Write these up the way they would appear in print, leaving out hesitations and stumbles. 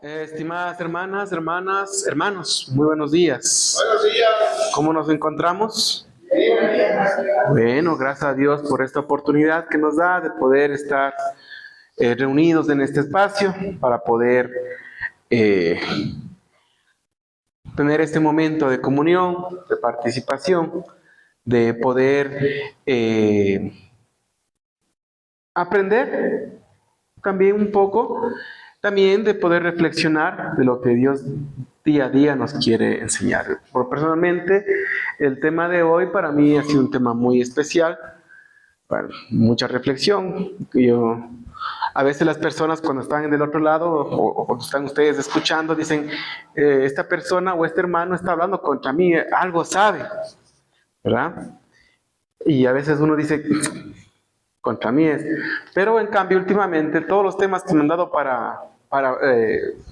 Estimadas hermanos, muy buenos días. Buenos días. ¿Cómo nos encontramos? Bien. Bueno, gracias a Dios por esta oportunidad que nos da de poder estar reunidos en este espacio para poder tener este momento de comunión, de participación, de poder aprender también un poco, también de poder reflexionar de lo que Dios día a día nos quiere enseñar. Personalmente, el tema de hoy para mí ha sido un tema muy especial, bueno, mucha reflexión. A veces las personas cuando están del otro lado o cuando están ustedes escuchando dicen, esta persona o este hermano está hablando contra mí, algo sabe, ¿verdad? Y a veces uno dice, contra mí es. Pero en cambio, últimamente, todos los temas que me han dado para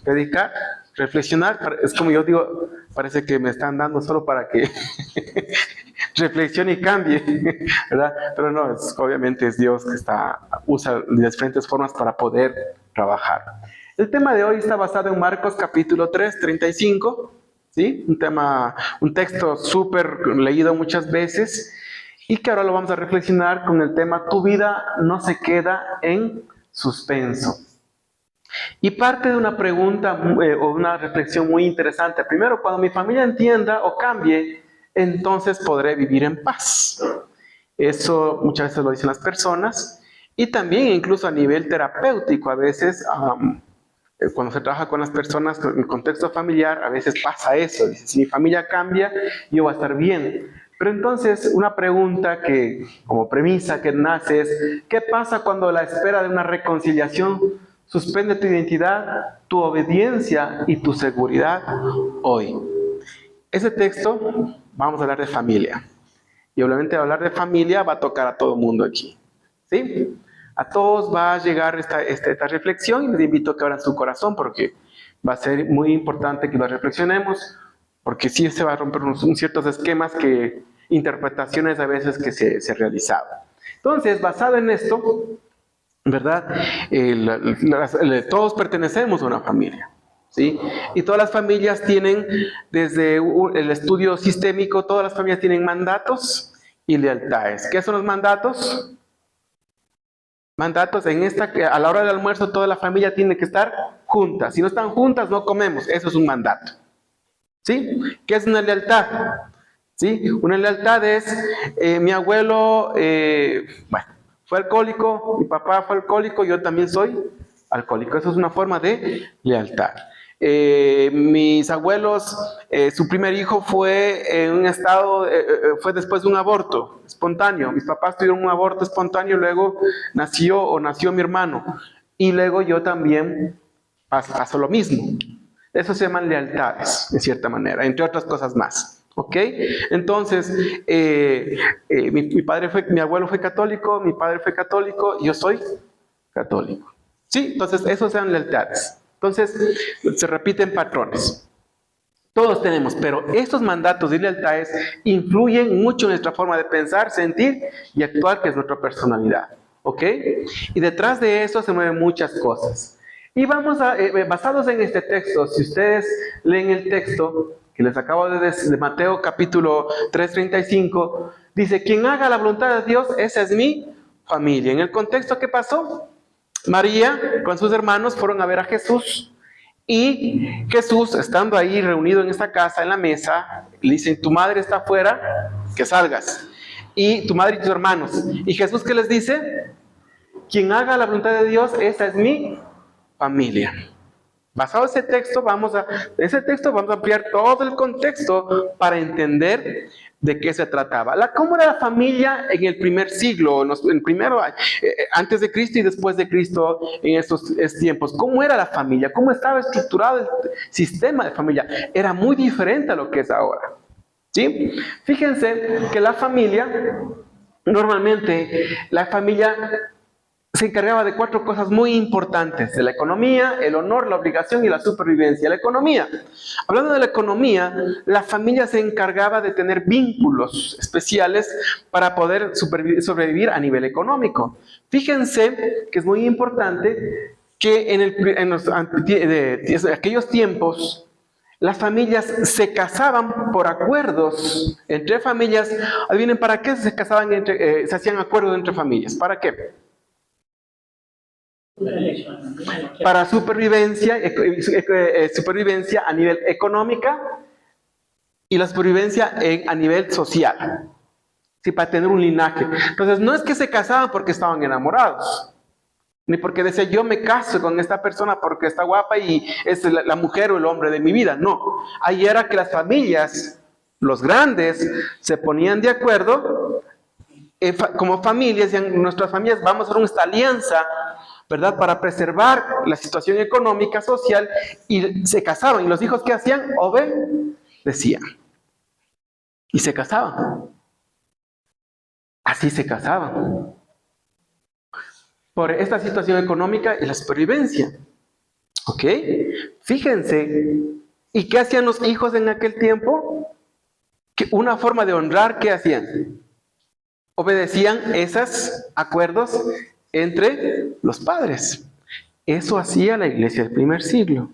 predicar, reflexionar, es como yo digo, parece que me están dando solo para que reflexione y cambie, ¿verdad? Pero no, obviamente es Dios que usa diferentes formas para poder trabajar. El tema de hoy está basado en Marcos capítulo 3, 35, ¿sí? Un texto súper leído muchas veces, y que ahora lo vamos a reflexionar con el tema Tu vida no se queda en suspenso. Y parte de una pregunta o una reflexión muy interesante. Primero, cuando mi familia entienda o cambie, entonces podré vivir en paz. Eso muchas veces lo dicen las personas. Y también incluso a nivel terapéutico, a veces cuando se trabaja con las personas en el contexto familiar, a veces pasa eso. Dice, si mi familia cambia, yo voy a estar bien. Pero entonces una pregunta que como premisa que nace es, ¿qué pasa cuando la espera de una reconciliación suspende tu identidad, tu obediencia y tu seguridad hoy? Ese texto, vamos a hablar de familia. Y obviamente hablar de familia va a tocar a todo el mundo aquí, ¿sí? A todos va a llegar esta reflexión y les invito a que abran su corazón porque va a ser muy importante que lo reflexionemos, porque sí se va a romper ciertos esquemas, interpretaciones a veces que se realizaban. Entonces, basado en esto, ¿verdad? Todos pertenecemos a una familia, ¿sí? Y todas las familias tienen, desde el estudio sistémico, todas las familias tienen mandatos y lealtades. ¿Qué son los mandatos? Mandatos a la hora del almuerzo toda la familia tiene que estar juntas. Si no están juntas, no comemos. Eso es un mandato. ¿Sí? ¿Qué es una lealtad? ¿Sí? Una lealtad es, mi abuelo, fue alcohólico, mi papá fue alcohólico, yo también soy alcohólico. Eso es una forma de lealtad. Mis abuelos, su primer hijo fue en un estado, fue después de un aborto espontáneo. Mis papás tuvieron un aborto espontáneo, luego nació mi hermano. Y luego yo también pasó lo mismo. Eso se llaman lealtades, en cierta manera, entre otras cosas más. ¿Ok? Entonces, mi abuelo fue católico, mi padre fue católico, yo soy católico. ¿Sí? Entonces, esos sean lealtades. Entonces, se repiten patrones. Todos tenemos, pero estos mandatos y lealtades influyen mucho en nuestra forma de pensar, sentir y actuar, que es nuestra personalidad. ¿Ok? Y detrás de eso se mueven muchas cosas. Y vamos basados en este texto, si ustedes leen el texto que les acabo de Mateo capítulo 3:35, dice, quien haga la voluntad de Dios, esa es mi familia. En el contexto, ¿qué pasó? María con sus hermanos fueron a ver a Jesús y Jesús, estando ahí reunido en esta casa, en la mesa, le dicen, tu madre está afuera, que salgas, y tu madre y tus hermanos. Y Jesús, ¿qué les dice? Quien haga la voluntad de Dios, esa es mi familia. Basado en ese texto, vamos a ampliar todo el contexto para entender de qué se trataba. ¿Cómo era la familia en el primer siglo, antes de Cristo y después de Cristo en estos tiempos? ¿Cómo era la familia? ¿Cómo estaba estructurado el sistema de familia? Era muy diferente a lo que es ahora. ¿Sí? Fíjense que normalmente la familia se encargaba de 4 cosas muy importantes: de la economía, el honor, la obligación y la supervivencia. La economía. Hablando de la economía, la familia se encargaba de tener vínculos especiales para poder sobrevivir a nivel económico. Fíjense que es muy importante que en aquellos tiempos las familias se casaban por acuerdos entre familias. Adivinen, ¿para qué se casaban se hacían acuerdos entre familias? ¿Para qué? Para supervivencia a nivel económica y la supervivencia a nivel social. Sí, para tener un linaje. Entonces, no es que se casaban porque estaban enamorados, ni porque decía, yo me caso con esta persona porque está guapa y es la mujer o el hombre de mi vida. No, ahí era que las familias, los grandes, se ponían de acuerdo como familias, y nuestras familias vamos a hacer esta alianza, ¿verdad? Para preservar la situación económica, social, y se casaban. ¿Y los hijos qué hacían? Obedecían. Y se casaban. Así se casaban. Por esta situación económica y la supervivencia. ¿Ok? Fíjense. ¿Y qué hacían los hijos en aquel tiempo? Que una forma de honrar, ¿qué hacían? Obedecían esos acuerdos entre los padres. Eso hacía la iglesia del primer siglo.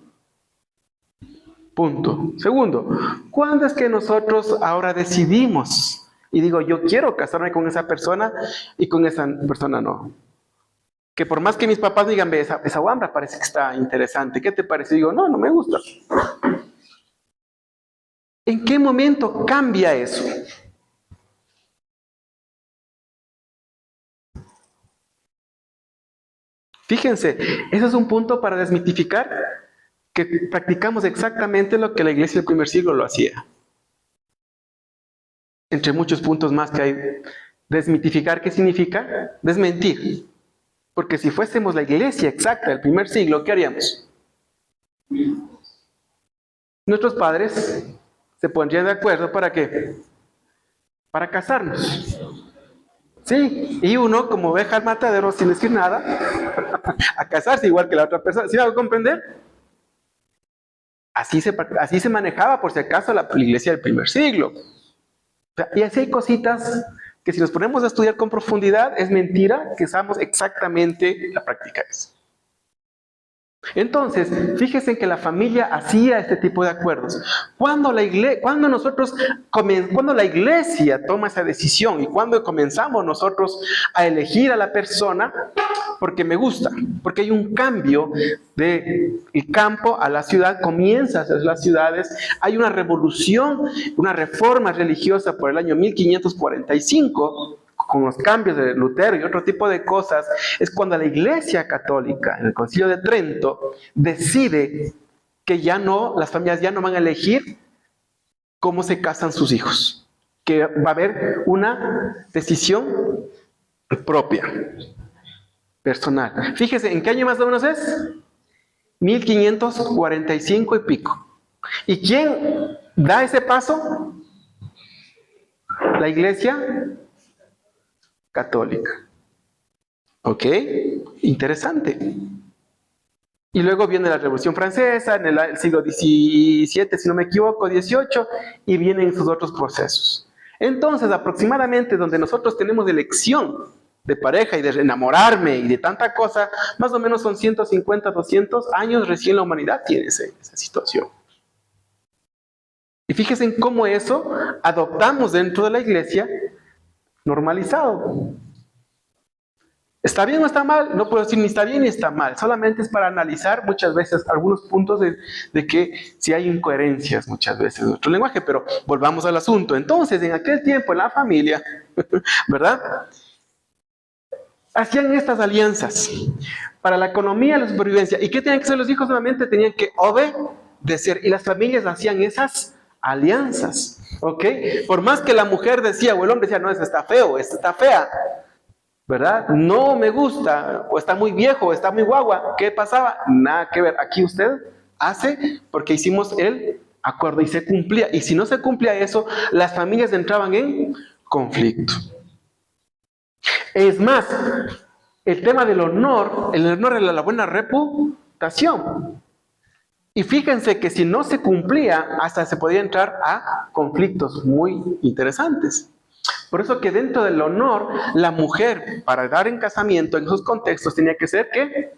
Punto. Segundo, ¿cuándo es que nosotros ahora decidimos? Y digo, yo quiero casarme con esa persona y con esa persona no. Que por más que mis papás digan, ve, esa guambra parece que está interesante. ¿Qué te parece? Y digo, no me gusta. ¿En qué momento cambia eso? Fíjense, ese es un punto para desmitificar que practicamos exactamente lo que la iglesia del primer siglo lo hacía. Entre muchos puntos más que hay, desmitificar, ¿qué significa? Desmentir. Porque si fuésemos la iglesia exacta del primer siglo, ¿qué haríamos? Nuestros padres se pondrían de acuerdo ¿para qué? Para casarnos. Sí, y uno, como oveja al matadero sin decir nada, a casarse igual que la otra persona. ¿Sí me hago comprender? Así se manejaba, por si acaso, la iglesia del primer siglo. Y así hay cositas que si nos ponemos a estudiar con profundidad, es mentira que sabemos exactamente la práctica de eso. Entonces, fíjense que la familia hacía este tipo de acuerdos. Cuando la iglesia toma esa decisión y cuando comenzamos nosotros a elegir a la persona, porque me gusta, porque hay un cambio del campo a la ciudad, comienza a ser las ciudades, hay una revolución, una reforma religiosa por el año 1545, con los cambios de Lutero y otro tipo de cosas, es cuando la Iglesia Católica, en el Concilio de Trento, decide que las familias ya no van a elegir cómo se casan sus hijos, que va a haber una decisión propia, personal. Fíjese, ¿en qué año más o menos es? 1545 y pico. ¿Y quién da ese paso? La Iglesia Católica. ¿Ok? Interesante. Y luego viene la Revolución Francesa en el siglo XVII, si no me equivoco, XVIII, y vienen sus otros procesos. Entonces, aproximadamente donde nosotros tenemos elección de pareja y de enamorarme y de tanta cosa, más o menos son 150, 200 años recién la humanidad tiene esa situación. Y fíjense en cómo eso adoptamos dentro de la iglesia normalizado. ¿Está bien o está mal? No puedo decir ni está bien ni está mal. Solamente es para analizar muchas veces algunos puntos de que si hay incoherencias muchas veces en nuestro lenguaje. Pero volvamos al asunto. Entonces, en aquel tiempo, en la familia, ¿verdad? Hacían estas alianzas para la economía y la supervivencia. ¿Y qué tenían que hacer los hijos? Nuevamente tenían que obedecer. Y las familias hacían esas alianzas. ¿Ok? Por más que la mujer decía o el hombre decía, no, este está feo, esta está fea, ¿verdad? No me gusta, o está muy viejo, o está muy guagua. ¿Qué pasaba? Nada que ver. Aquí usted hace porque hicimos el acuerdo y se cumplía. Y si no se cumplía eso, las familias entraban en conflicto. Es más, el tema del honor, el honor era la buena reputación. Y fíjense que si no se cumplía, hasta se podía entrar a conflictos muy interesantes. Por eso que dentro del honor, la mujer, para dar en casamiento en esos contextos, tenía que ser, ¿qué?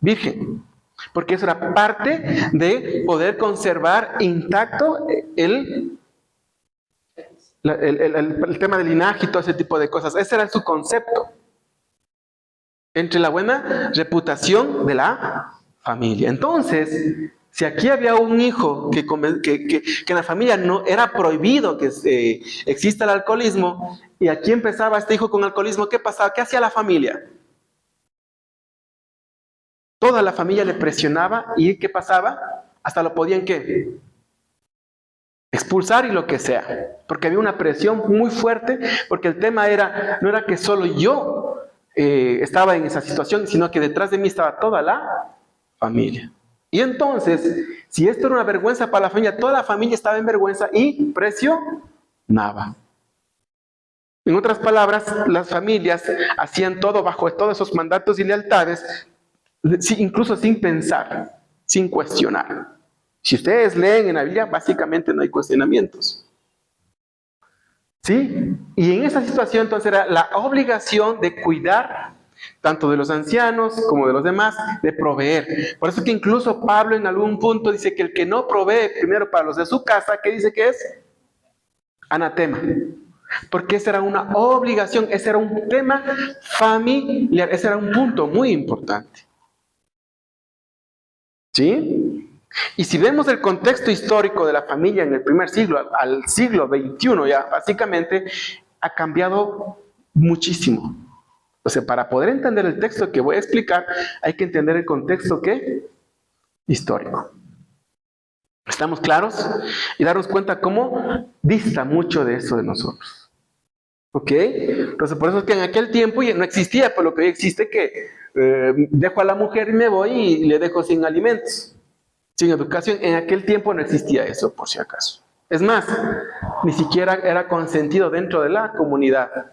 virgen, porque eso era parte de poder conservar intacto el tema del linaje y todo ese tipo de cosas. Ese era su concepto. Entre la buena reputación de la familia. Entonces, si aquí había un hijo que en la familia no era prohibido que exista el alcoholismo, y aquí empezaba este hijo con alcoholismo, ¿qué pasaba? ¿Qué hacía la familia? Toda la familia le presionaba, y ¿qué pasaba? Hasta lo podían, ¿qué? Expulsar y lo que sea, porque había una presión muy fuerte, porque el tema no era que solo yo estaba en esa situación, sino que detrás de mí estaba toda la familia. Y entonces, si esto era una vergüenza para la familia, toda la familia estaba en vergüenza y presionaba. En otras palabras, las familias hacían todo bajo todos esos mandatos y lealtades, incluso sin pensar, sin cuestionar. Si ustedes leen en la Biblia, básicamente no hay cuestionamientos. ¿Sí? Y en esa situación entonces era la obligación de cuidar tanto de los ancianos como de los demás, de proveer. Por eso que incluso Pablo en algún punto dice que el que no provee primero para los de su casa, ¿qué dice que es? Anatema. Porque esa era una obligación, ese era un tema familiar, ese era un punto muy importante. ¿Sí? Y si vemos el contexto histórico de la familia en el primer siglo al siglo XXI, ya básicamente ha cambiado muchísimo. O sea, para poder entender el texto que voy a explicar, hay que entender el contexto, ¿qué? Histórico. ¿Estamos claros? Y darnos cuenta cómo dista mucho de eso de nosotros. ¿Ok? Entonces, por eso es que en aquel tiempo no existía, por lo que hoy existe que dejo a la mujer y me voy y le dejo sin alimentos, sin educación. En aquel tiempo no existía eso, por si acaso. Es más, ni siquiera era consentido dentro de la comunidad.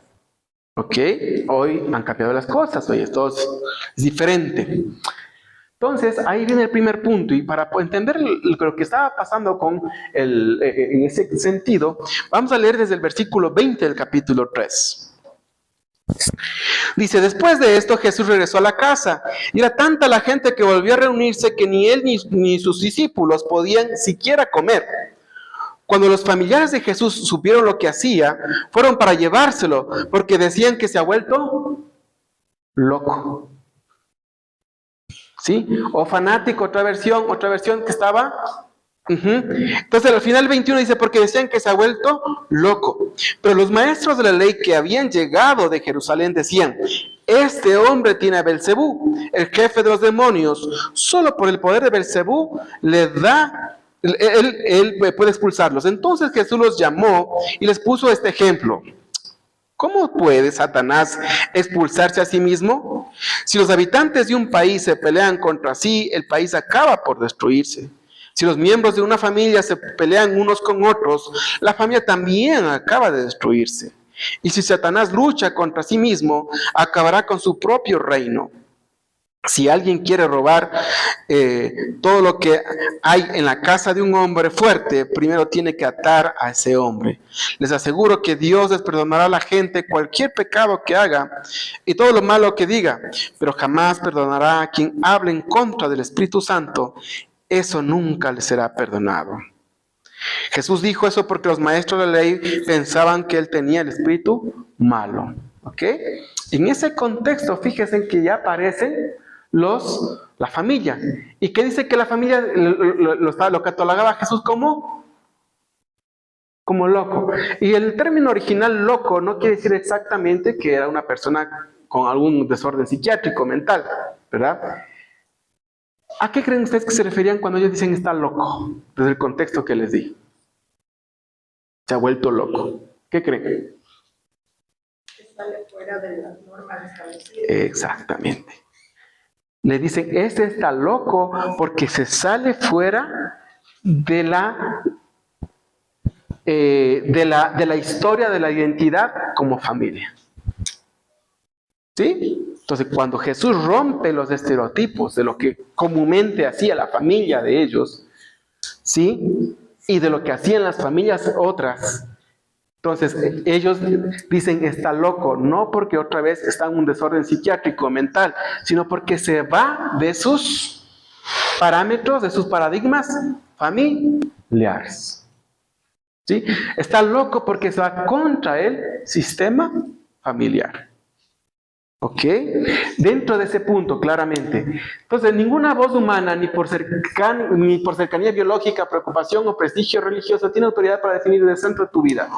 ¿Ok? Hoy han cambiado las cosas, hoy esto es diferente. Entonces, ahí viene el primer punto, y para entender lo que estaba pasando en ese sentido, vamos a leer desde el versículo 20 del capítulo 3. Dice, después de esto Jesús regresó a la casa, y era tanta la gente que volvió a reunirse que ni él ni sus discípulos podían siquiera comer. Cuando los familiares de Jesús supieron lo que hacía, fueron para llevárselo, porque decían que se ha vuelto loco. ¿Sí? O fanático, otra versión que estaba. Entonces al final 21 dice, porque decían que se ha vuelto loco. Pero los maestros de la ley que habían llegado de Jerusalén decían, este hombre tiene a Belcebú, el jefe de los demonios. Solo por el poder de Belcebú él puede expulsarlos. Entonces Jesús los llamó y les puso este ejemplo. ¿Cómo puede Satanás expulsarse a sí mismo? Si los habitantes de un país se pelean contra sí, el país acaba por destruirse. Si los miembros de una familia se pelean unos con otros, la familia también acaba de destruirse. Y si Satanás lucha contra sí mismo, acabará con su propio reino. Si alguien quiere robar todo lo que hay en la casa de un hombre fuerte, primero tiene que atar a ese hombre. Les aseguro que Dios les perdonará a la gente cualquier pecado que haga y todo lo malo que diga, pero jamás perdonará a quien hable en contra del Espíritu Santo. Eso nunca les será perdonado. Jesús dijo eso porque los maestros de la ley pensaban que él tenía el espíritu malo. ¿Ok? En ese contexto, fíjense que ya aparecen la familia. ¿Y qué dice que la familia lo catalogaba a Jesús como loco? Y el término original loco no quiere decir exactamente que era una persona con algún desorden psiquiátrico, mental, ¿verdad? ¿A qué creen ustedes que se referían cuando ellos dicen está loco? Desde el contexto que les di. Se ha vuelto loco. ¿Qué creen? Que sale fuera de las normas establecidas. Exactamente. Le dicen, este está loco porque se sale fuera de la historia de la identidad como familia. ¿Sí? Entonces, cuando Jesús rompe los estereotipos de lo que comúnmente hacía la familia de ellos, ¿sí? Y de lo que hacían las familias otras, Entonces, ellos dicen está loco, no porque otra vez está en un desorden psiquiátrico mental, sino porque se va de sus parámetros, de sus paradigmas familiares. ¿Sí? Está loco porque se va contra el sistema familiar. ¿Ok? Dentro de ese punto, claramente. Entonces, ninguna voz humana, ni por cercanía biológica, preocupación o prestigio religioso, tiene autoridad para definir el centro de tu vida.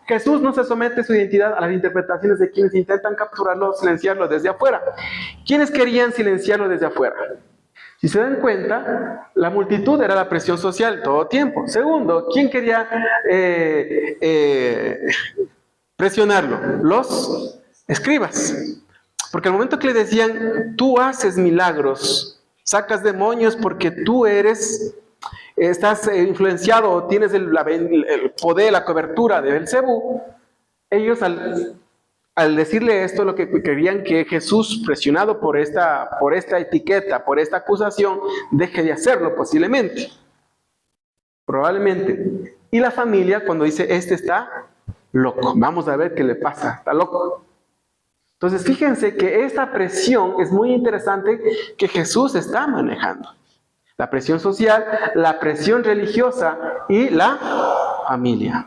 Jesús no se somete su identidad a las interpretaciones de quienes intentan capturarlo o silenciarlo desde afuera. ¿Quiénes querían silenciarlo desde afuera? Si se dan cuenta, la multitud era la presión social todo tiempo. Segundo, ¿quién quería presionarlo? Los escribas. Porque al momento que le decían, tú haces milagros, sacas demonios porque tú estás influenciado o tienes el poder, la cobertura de Belcebú, ellos al decirle esto, lo que querían que Jesús, presionado por esta etiqueta, por esta acusación, deje de hacerlo posiblemente. Probablemente. Y la familia, cuando dice, este está loco, vamos a ver qué le pasa, está loco. Entonces, fíjense que esta presión es muy interesante que Jesús está manejando. La presión social, la presión religiosa y la familia.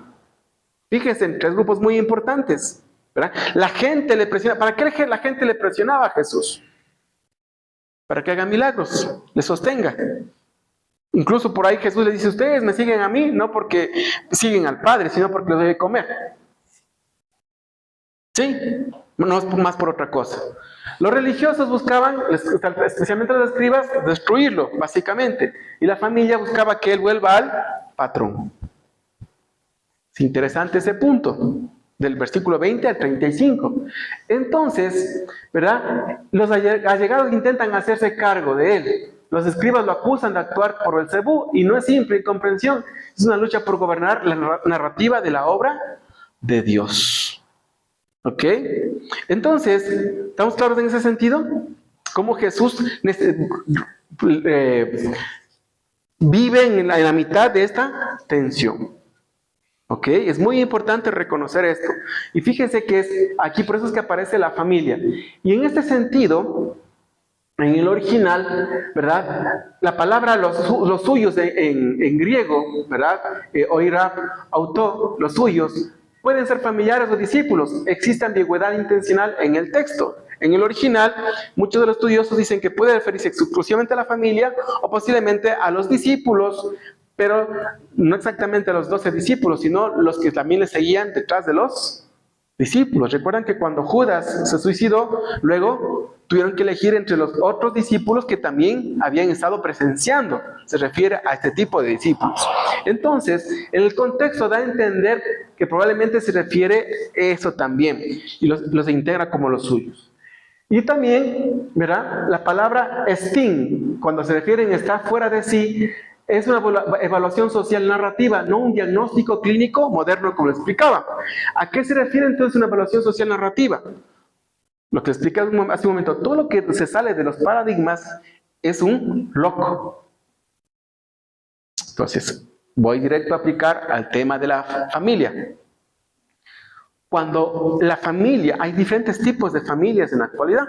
Fíjense en tres grupos muy importantes, ¿verdad? La gente le presiona. ¿Para qué la gente le presionaba a Jesús? Para que haga milagros, le sostenga. Incluso por ahí Jesús le dice, ustedes me siguen a mí, no porque siguen al Padre, sino porque los debe comer. ¿Sí? No es más por otra cosa. Los religiosos buscaban, especialmente los escribas, destruirlo, básicamente. Y la familia buscaba que él vuelva al patrón. Es interesante ese punto, del versículo 20 al 35. Entonces, ¿verdad? Los allegados intentan hacerse cargo de él. Los escribas lo acusan de actuar por Belcebú, y no es simple incomprensión. Es una lucha por gobernar la narrativa de la obra de Dios. ¿Ok? Entonces, ¿estamos claros en ese sentido? Cómo Jesús vive en la mitad de esta tensión. ¿Ok? Es muy importante reconocer esto. Y fíjense que es aquí, por eso es que aparece la familia. Y en este sentido, en el original, ¿verdad? La palabra los suyos en griego, ¿verdad? Oira, auto, los suyos, pueden ser familiares o discípulos. Existe ambigüedad intencional en el texto. En el original, muchos de los estudiosos dicen que puede referirse exclusivamente a la familia o posiblemente a los discípulos, pero no exactamente a los 12 discípulos, sino los que también le seguían detrás de los discípulos. Recuerdan que cuando Judas se suicidó, luego tuvieron que elegir entre los otros discípulos que también habían estado presenciando. Se refiere a este tipo de discípulos. Entonces, en el contexto da a entender que probablemente se refiere a eso también, y los integra como los suyos. Y también, ¿verdad? La palabra estín, cuando se refiere a estar fuera de sí, es una evaluación social narrativa, no un diagnóstico clínico moderno como lo explicaba. ¿A qué se refiere entonces una evaluación social narrativa? Lo que expliqué hace un momento, todo lo que se sale de los paradigmas es un loco. Entonces, voy directo a aplicar al tema de la familia. Cuando la familia, hay diferentes tipos de familias en la actualidad.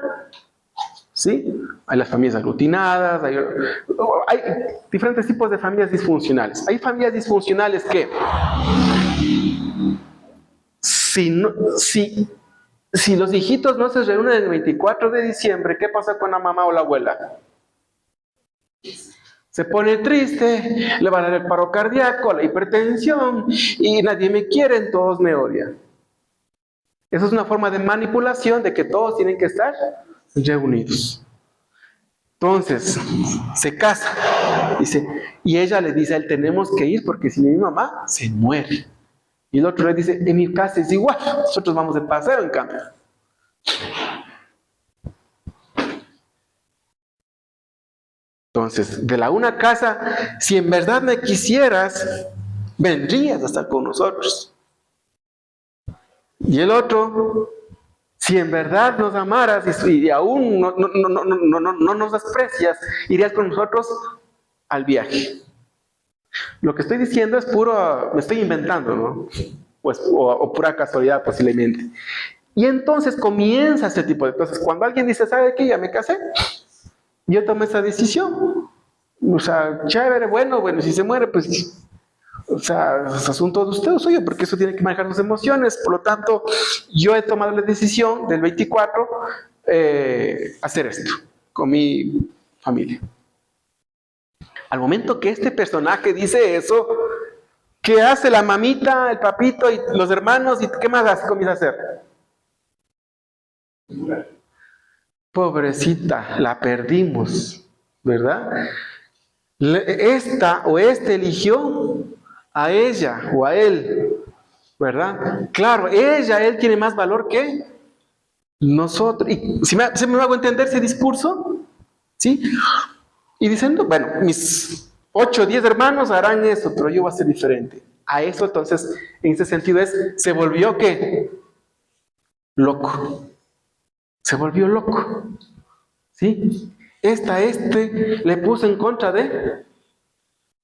¿Sí? Hay las familias aglutinadas, hay diferentes tipos de familias disfuncionales. Hay familias disfuncionales que, si los hijitos no se reúnen el 24 de diciembre, ¿qué pasa con la mamá o la abuela? Se pone triste, le va a dar el paro cardíaco, la hipertensión, y nadie me quiere, todos me odian. Eso es una forma de manipulación de que todos tienen que estar reunidos. Entonces, se casa, dice, y ella le dice a él, tenemos que ir porque si no mi mamá se muere. Y el otro le dice, en mi casa es igual, nosotros vamos de paseo en cambio. Entonces, de la una casa, si en verdad me quisieras, vendrías a estar con nosotros. Y el otro, si en verdad nos amaras y aún no nos desprecias, irías con nosotros al viaje. Lo que estoy diciendo es puro, me estoy inventando, ¿no? o pura casualidad posiblemente. Y entonces comienza este tipo de cosas. Cuando alguien dice, ¿sabe qué? Ya me casé, yo tomé esa decisión. O sea, chévere, bueno, si se muere, pues, o sea, es asunto de usted o suyo, porque eso tiene que manejar sus emociones. Por lo tanto, yo he tomado la decisión del 24 hacer esto con mi familia. Al momento que este personaje dice eso, ¿qué hace la mamita, el papito y los hermanos? ¿Y qué más comienza a hacer? Pobrecita, la perdimos, ¿verdad? Esta o este eligió a ella o a él, ¿verdad? Claro, él tiene más valor que nosotros. Y ¿se me hago entender ese discurso? ¿Sí? Y diciendo, bueno, mis 8 o 10 hermanos harán eso, pero yo voy a ser diferente. A eso entonces, en ese sentido se volvió ¿qué? Loco. Se volvió loco. ¿Sí? Le puso en contra de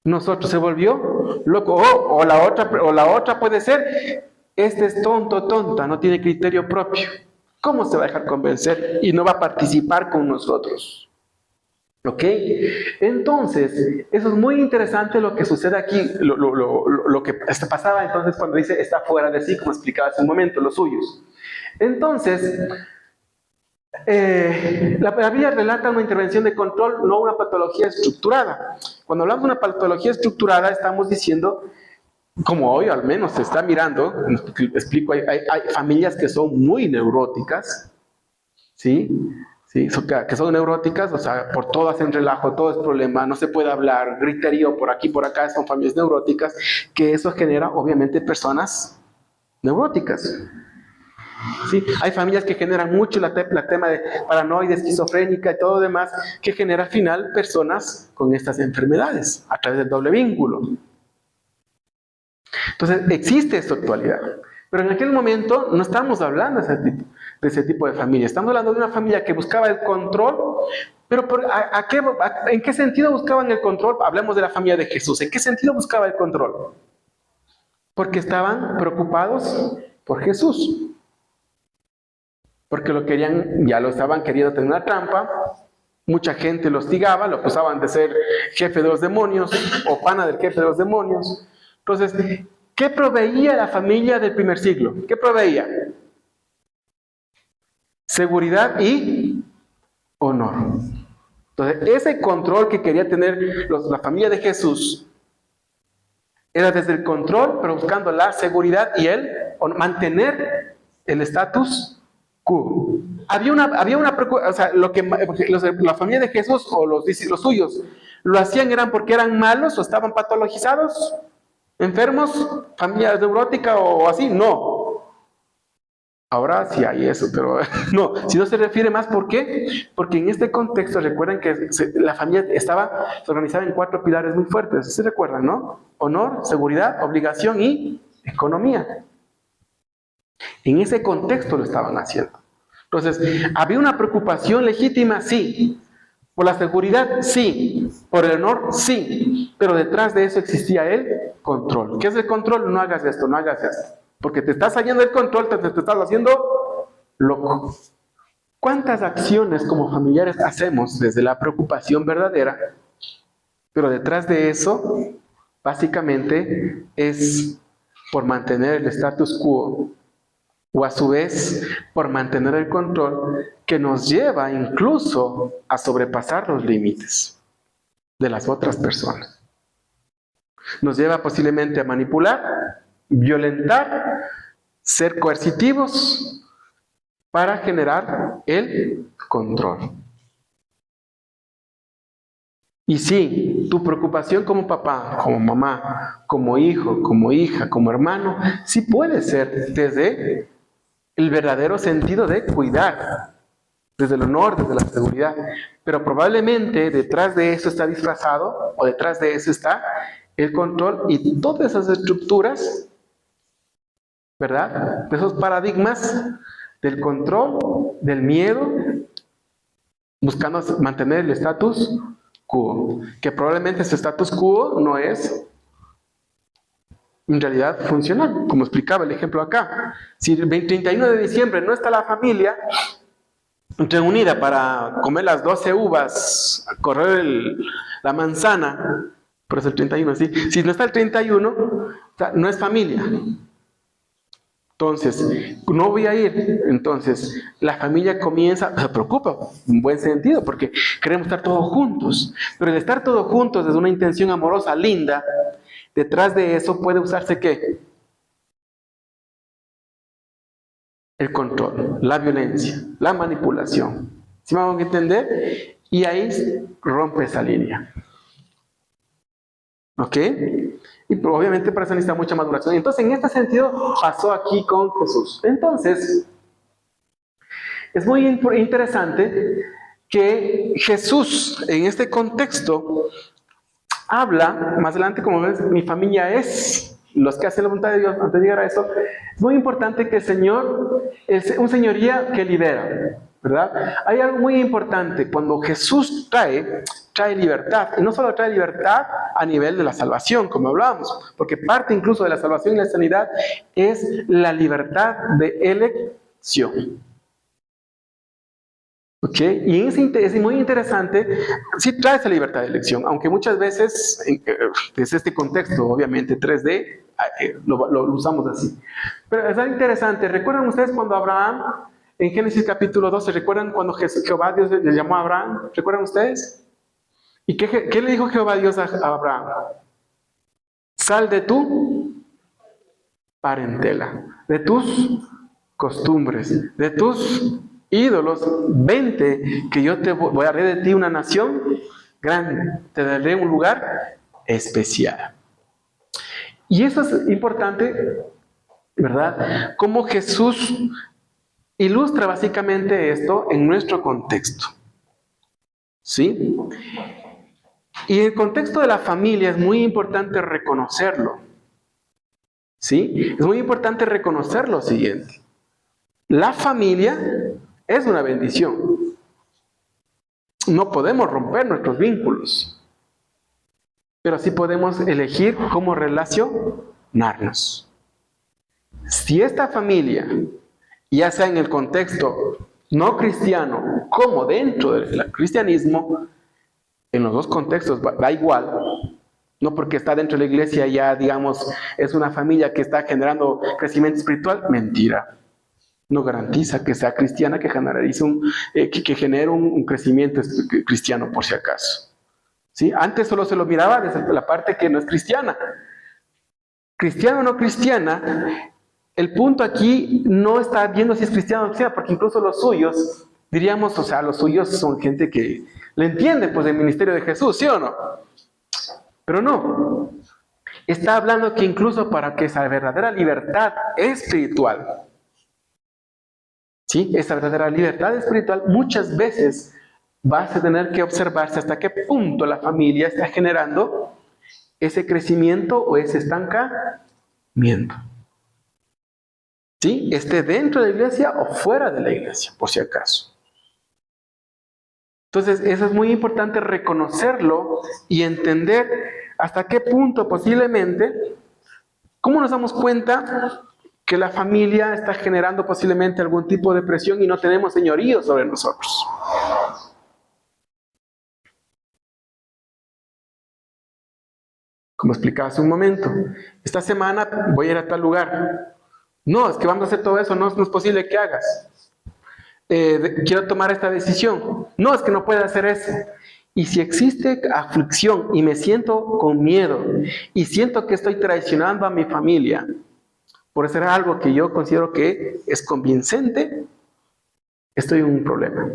nosotros, se volvió loco. O la otra puede ser, este es tonta, no tiene criterio propio. ¿Cómo se va a dejar convencer y no va a participar con nosotros? ¿Ok? Entonces, eso es muy interesante lo que sucede aquí, lo que pasaba entonces cuando dice está fuera de sí, como explicaba hace un momento, los suyos. Entonces, la Biblia relata una intervención de control, no una patología estructurada. Cuando hablamos de una patología estructurada, estamos diciendo, como hoy al menos se está mirando, explico, hay familias que son muy neuróticas, ¿sí? ¿Sí? Que son neuróticas, o sea, por todo hacen relajo, todo es problema, no se puede hablar, griterío por aquí, por acá, son familias neuróticas, que eso genera obviamente personas neuróticas. ¿Sí? Hay familias que generan mucho la tema de paranoide, esquizofrénica y todo demás, que genera al final personas con estas enfermedades a través del doble vínculo. Entonces, existe esta actualidad. Pero en aquel momento no estamos hablando de ese tipo de familia. Estamos hablando de una familia que buscaba el control, pero ¿en qué sentido buscaban el control? Hablemos de la familia de Jesús. ¿En qué sentido buscaba el control? Porque estaban preocupados por Jesús. Porque ya lo estaban queriendo tener una trampa. Mucha gente lo hostigaba, lo acusaban de ser jefe de los demonios o pana del jefe de los demonios. Entonces, ¿qué proveía la familia del primer siglo? ¿Qué proveía? Seguridad y honor. Entonces, ese control que quería tener la familia de Jesús era desde el control, pero buscando la seguridad y mantener el estatus quo. Había una preocupación, o sea, la familia de Jesús o los suyos lo hacían porque eran malos o estaban patologizados, enfermos, familia neurótica o así, no. Ahora sí hay eso, pero no, si no se refiere más, ¿por qué? Porque en este contexto recuerden que la familia se organizaba en 4 pilares muy fuertes, ¿se recuerdan, no? Honor, seguridad, obligación y economía. En ese contexto lo estaban haciendo. Entonces, ¿había una preocupación legítima? Sí. ¿Por la seguridad? Sí. ¿Por el honor? Sí. Pero detrás de eso existía el control. ¿Qué es el control? No hagas esto, no hagas esto. Porque te estás saliendo del control, te estás haciendo loco. ¿Cuántas acciones como familiares hacemos desde la preocupación verdadera? Pero detrás de eso, básicamente, es por mantener el status quo, o a su vez, por mantener el control, que nos lleva incluso a sobrepasar los límites de las otras personas. Nos lleva posiblemente a manipular, violentar, ser coercitivos para generar el control. Y sí, tu preocupación como papá, como mamá, como hijo, como hija, como hermano, sí puede ser desde el verdadero sentido de cuidar, desde el honor, desde la seguridad. Pero probablemente detrás de eso está disfrazado, o detrás de eso está el control y todas esas estructuras, ¿verdad? De esos paradigmas del control, del miedo, buscando mantener el status quo, que probablemente ese status quo no es en realidad funcional, como explicaba el ejemplo acá. Si el 31 de diciembre no está la familia reunida para comer las 12 uvas, correr la manzana, por eso el 31, ¿sí? Si no está el 31, o sea, no es familia. Entonces, no voy a ir. Entonces, la familia comienza, se preocupa, en buen sentido, porque queremos estar todos juntos. Pero el estar todos juntos desde una intención amorosa, linda, detrás de eso puede usarse ¿qué? El control, la violencia, la manipulación. ¿Sí me van a entender? Y ahí rompe esa línea. ¿Ok? Y obviamente para eso necesita mucha maduración. Entonces, en este sentido, pasó aquí con Jesús. Entonces, es muy interesante que Jesús, en este contexto, habla, más adelante, como ves, mi familia es, los que hacen la voluntad de Dios, antes de llegar a eso, es muy importante que el Señor, un señoría que lidera, ¿verdad? Hay algo muy importante, cuando Jesús trae libertad, y no solo trae libertad a nivel de la salvación, como hablábamos, porque parte incluso de la salvación y la sanidad es la libertad de elección. ¿Ok? Y es muy interesante, sí trae esa libertad de elección, aunque muchas veces, desde este contexto, obviamente 3D, lo usamos así. Pero es interesante, ¿recuerdan ustedes cuando Abraham, en Génesis capítulo 12, ¿recuerdan cuando Jehová Dios le llamó a Abraham? ¿Recuerdan ustedes? ¿Y qué le dijo Jehová Dios a Abraham? Sal de tu parentela, de tus costumbres, de tus ídolos, vente, que yo te voy a dar de ti una nación grande, te daré un lugar especial. Y eso es importante, ¿verdad? Cómo Jesús ilustra básicamente esto en nuestro contexto. ¿Sí? Y el contexto de la familia es muy importante reconocerlo. ¿Sí? Es muy importante reconocer lo siguiente. La familia es una bendición. No podemos romper nuestros vínculos, pero sí podemos elegir cómo relacionarnos. Si esta familia, ya sea en el contexto no cristiano como dentro del cristianismo, en los dos contextos da igual, no porque está dentro de la iglesia ya, digamos, es una familia que está generando crecimiento espiritual, mentira. No garantiza que sea cristiana, que genere un crecimiento cristiano por si acaso. ¿Sí? Antes solo se lo miraba desde la parte que no es cristiana. Cristiano o no cristiana, el punto aquí no está viendo si es cristiano o no cristiana, porque incluso los suyos, diríamos, o sea, los suyos son gente que le entiende pues del ministerio de Jesús, ¿sí o no? Pero no. Está hablando que incluso para que esa verdadera libertad espiritual, ¿sí? Esa verdadera libertad espiritual muchas veces vas a tener que observarse hasta qué punto la familia está generando ese crecimiento o ese estancamiento. ¿Sí? Esté dentro de la iglesia o fuera de la iglesia, por si acaso. Entonces, eso es muy importante reconocerlo y entender hasta qué punto posiblemente, ¿cómo nos damos cuenta que la familia está generando posiblemente algún tipo de presión y no tenemos señorío sobre nosotros? Como explicaba hace un momento, esta semana voy a ir a tal lugar. No, es que vamos a hacer todo eso, no es posible que hagas. Quiero tomar esta decisión. No, es que no puedo hacer eso. Y si existe aflicción y me siento con miedo y siento que estoy traicionando a mi familia por hacer algo que yo considero que es convincente, estoy en un problema,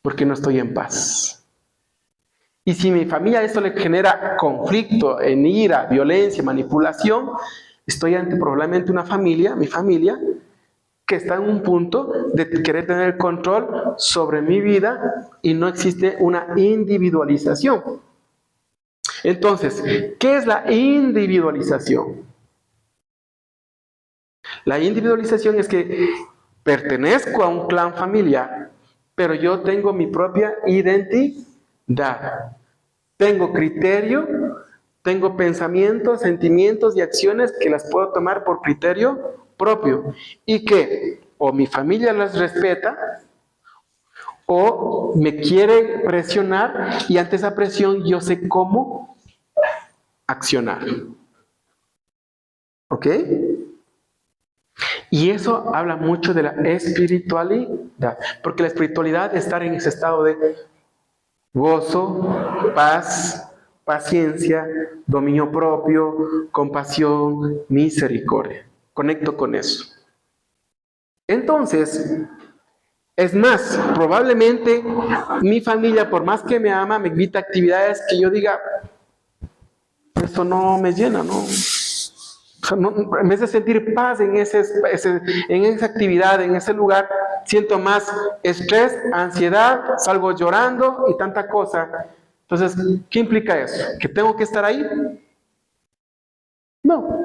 porque no estoy en paz. Y si mi familia esto le genera conflicto, en ira, violencia, manipulación, estoy ante probablemente una familia, mi familia, que está en un punto de querer tener el control sobre mi vida y no existe una individualización. Entonces, ¿qué es la individualización? La individualización es que pertenezco a un clan familiar, pero yo tengo mi propia identidad. Tengo criterio Tengo pensamientos, sentimientos y acciones que las puedo tomar por criterio propio y que o mi familia las respeta o me quiere presionar y ante esa presión yo sé cómo accionar. ¿Ok? Y eso habla mucho de la espiritualidad, porque la espiritualidad es estar en ese estado de gozo, paz, paciencia, dominio propio, compasión, misericordia. Conecto con eso. Entonces, es más, probablemente mi familia, por más que me ama, me invita a actividades que yo diga, esto no me llena, ¿no? O sea, en vez de sentir paz en esa actividad, en ese lugar, siento más estrés, ansiedad, salgo llorando y tanta cosa. Entonces, ¿qué implica eso? ¿Que tengo que estar ahí? No.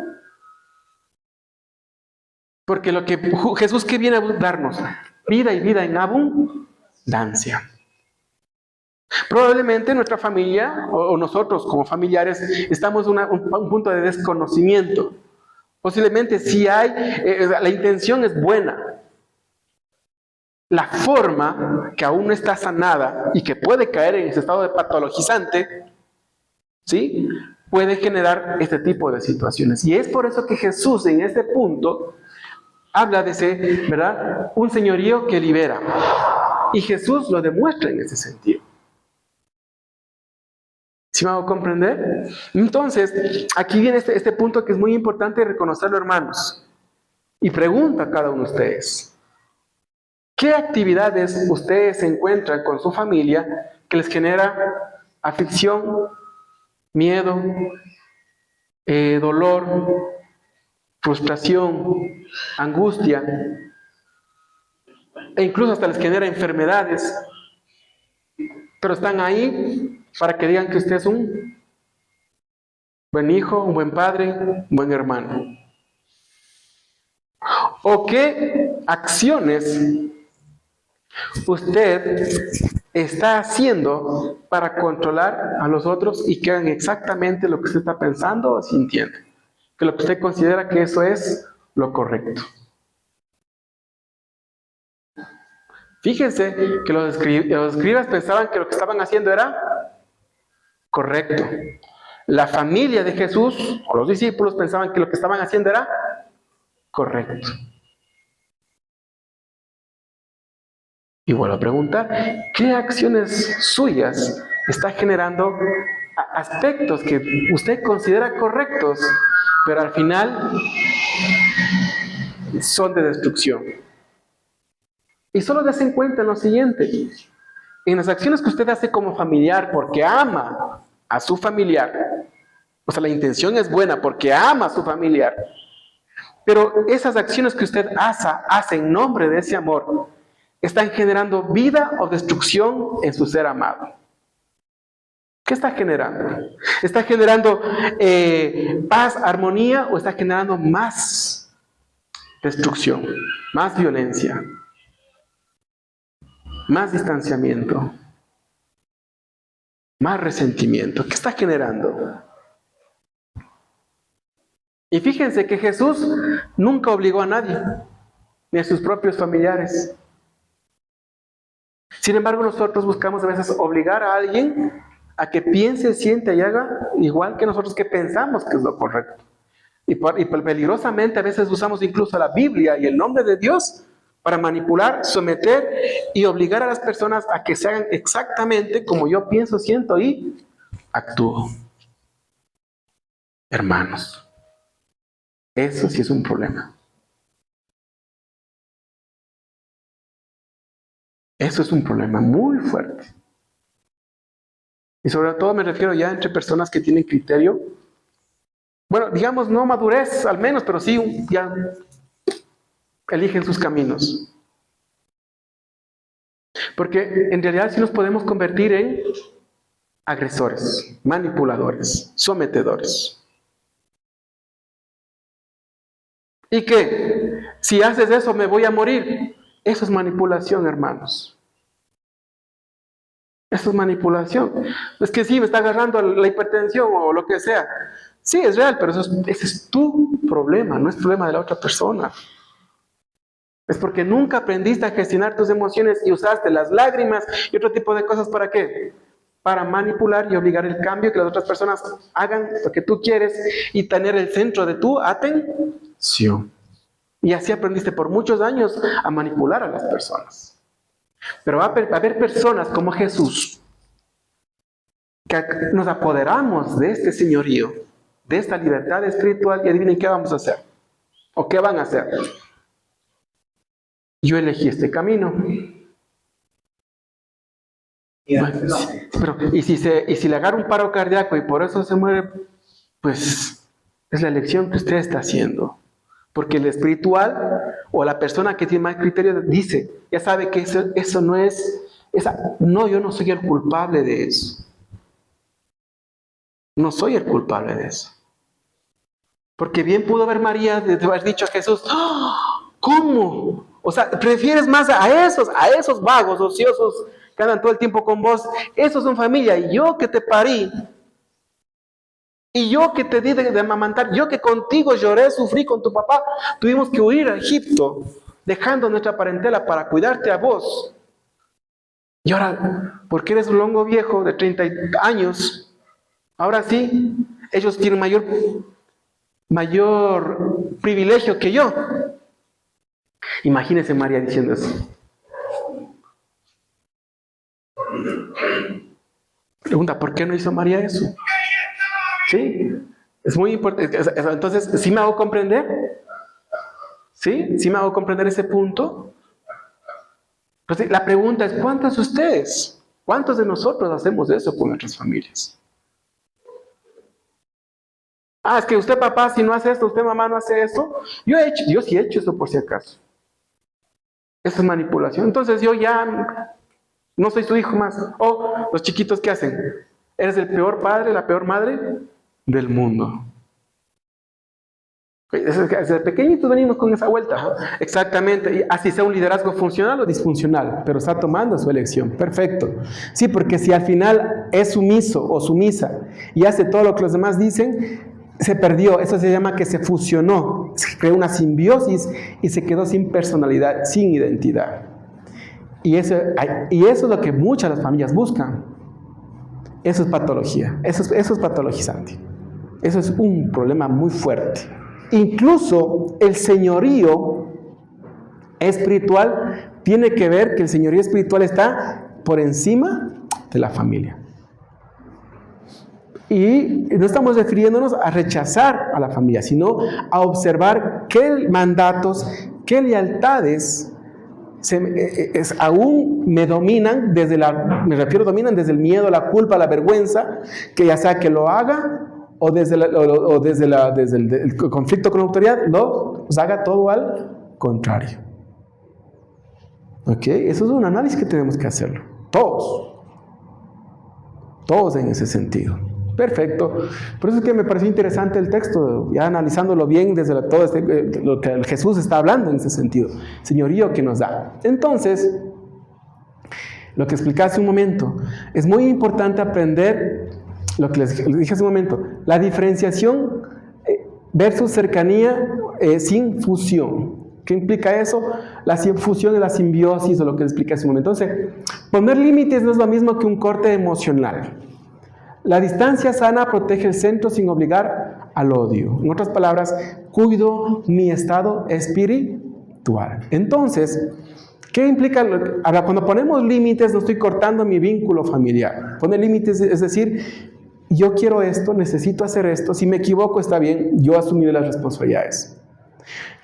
Porque lo que Jesús que viene a darnos, vida y vida en abundancia. Probablemente nuestra familia o nosotros como familiares estamos en un punto de desconocimiento. Posiblemente sí hay, la intención es buena. La forma que aún no está sanada y que puede caer en ese estado de patologizante, ¿sí? Puede generar este tipo de situaciones. Y es por eso que Jesús en este punto habla de ese, ¿verdad? Un señorío que libera. Y Jesús lo demuestra en ese sentido. ¿Sí me hago comprender? Entonces, aquí viene este punto que es muy importante reconocerlo, hermanos. Y pregunta a cada uno de ustedes, ¿qué actividades ustedes encuentran con su familia que les genera aflicción, miedo, dolor, frustración, angustia, e incluso hasta les genera enfermedades, pero están ahí para que digan que usted es un buen hijo, un buen padre, un buen hermano? ¿O qué acciones usted está haciendo para controlar a los otros y que hagan exactamente lo que usted está pensando o sintiendo? Que lo que usted considera que eso es lo correcto. Fíjense que los escribas pensaban que lo que estaban haciendo era correcto. La familia de Jesús, o los discípulos, pensaban que lo que estaban haciendo era correcto. Y vuelvo a preguntar, ¿qué acciones suyas está generando aspectos que usted considera correctos, pero al final son de destrucción? Y solo des en cuenta en lo siguiente, en las acciones que usted hace como familiar porque ama a su familiar, o sea, la intención es buena porque ama a su familiar, pero esas acciones que usted hace en nombre de ese amor, están generando vida o destrucción en su ser amado. ¿Qué está generando? ¿Está generando paz, armonía o está generando más destrucción, más violencia, más distanciamiento, más resentimiento? ¿Qué está generando? Y fíjense que Jesús nunca obligó a nadie, ni a sus propios familiares. Sin embargo, nosotros buscamos a veces obligar a alguien a que piense, siente y haga igual que nosotros que pensamos que es lo correcto. Y peligrosamente a veces usamos incluso la Biblia y el nombre de Dios para manipular, someter y obligar a las personas a que se hagan exactamente como yo pienso, siento y actúo. Hermanos, eso sí es un problema. Eso es un problema muy fuerte. Y sobre todo me refiero ya entre personas que tienen criterio. Bueno, digamos no madurez al menos, pero sí ya eligen sus caminos. Porque en realidad sí nos podemos convertir en agresores, manipuladores, sometedores. ¿Y qué? Si haces eso me voy a morir. Eso es manipulación, hermanos. Eso es manipulación. Es que sí, me está agarrando la hipertensión o lo que sea. Sí, es real, pero ese es tu problema, no es problema de la otra persona. Es porque nunca aprendiste a gestionar tus emociones y usaste las lágrimas y otro tipo de cosas. ¿Para qué? Para manipular y obligar el cambio, que las otras personas hagan lo que tú quieres y tener el centro de tu atención. Y así aprendiste por muchos años a manipular a las personas. Pero va a haber personas como Jesús, que nos apoderamos de este señorío, de esta libertad espiritual, y adivinen qué vamos a hacer. ¿O qué van a hacer? Yo elegí este camino. Y si le agarra un paro cardíaco y por eso se muere, pues es la elección que usted está haciendo. Porque el espiritual o la persona que tiene más criterio dice, ya sabe que eso no es, yo no soy el culpable de eso. No soy el culpable de eso. Porque bien pudo haber María haber dicho a Jesús, ¡oh! ¿Cómo? O sea, prefieres más a esos vagos, ociosos, que andan todo el tiempo con vos. Esos son familia, y yo que te parí, y yo que te di de amamantar, yo que contigo lloré, sufrí con tu papá, tuvimos que huir a Egipto, dejando nuestra parentela para cuidarte a vos. Y ahora, porque eres un longo viejo de 30 años, ahora sí, ellos tienen mayor privilegio que yo. Imagínense María diciendo eso. Pregunta, ¿por qué no hizo María eso? Sí, es muy importante. Entonces, ¿sí me hago comprender? ¿Sí me hago comprender ese punto? Entonces, la pregunta es, ¿cuántos de ustedes? ¿Cuántos de nosotros hacemos eso con nuestras familias? Es que usted papá si no hace esto, usted mamá no hace eso. Yo sí he hecho eso por si acaso. Eso es manipulación. Entonces yo ya no soy su hijo más. O los chiquitos, ¿qué hacen? Eres el peor padre, la peor madre del mundo. Desde pequeñitos venimos con esa vuelta, ¿no? Exactamente, y así sea un liderazgo funcional o disfuncional, pero está tomando su elección, perfecto. Sí, porque si al final es sumiso o sumisa y hace todo lo que los demás dicen, se perdió, eso se llama que se fusionó, se creó una simbiosis y se quedó sin personalidad, sin identidad. Y eso es lo que muchas de las familias buscan. Eso es patología, eso es patologizante. Eso es un problema muy fuerte. Incluso el señorío espiritual tiene que ver que el señorío espiritual está por encima de la familia. Y no estamos refiriéndonos a rechazar a la familia, sino a observar qué mandatos, qué lealtades aún me dominan dominan desde el miedo, la culpa, la vergüenza, que ya sea que lo haga o desde el conflicto con la autoridad, los haga todo al contrario. ¿Ok? Eso es un análisis que tenemos que hacerlo. Todos en ese sentido. Perfecto. Por eso es que me pareció interesante el texto, ya analizándolo bien desde lo que Jesús está hablando en ese sentido. Señorío que nos da. Entonces, lo que expliqué hace un momento, es muy importante aprender lo que les dije hace un momento, la diferenciación versus cercanía sin fusión. ¿Qué implica eso? La fusión y la simbiosis, o lo que les expliqué hace un momento. Entonces, poner límites no es lo mismo que un corte emocional. La distancia sana protege el centro sin obligar al odio. En otras palabras, cuido mi estado espiritual. Entonces, ¿qué implica? Ahora, cuando ponemos límites, no estoy cortando mi vínculo familiar. Poner límites es decir, yo quiero esto, necesito hacer esto, si me equivoco está bien, yo asumiré las responsabilidades.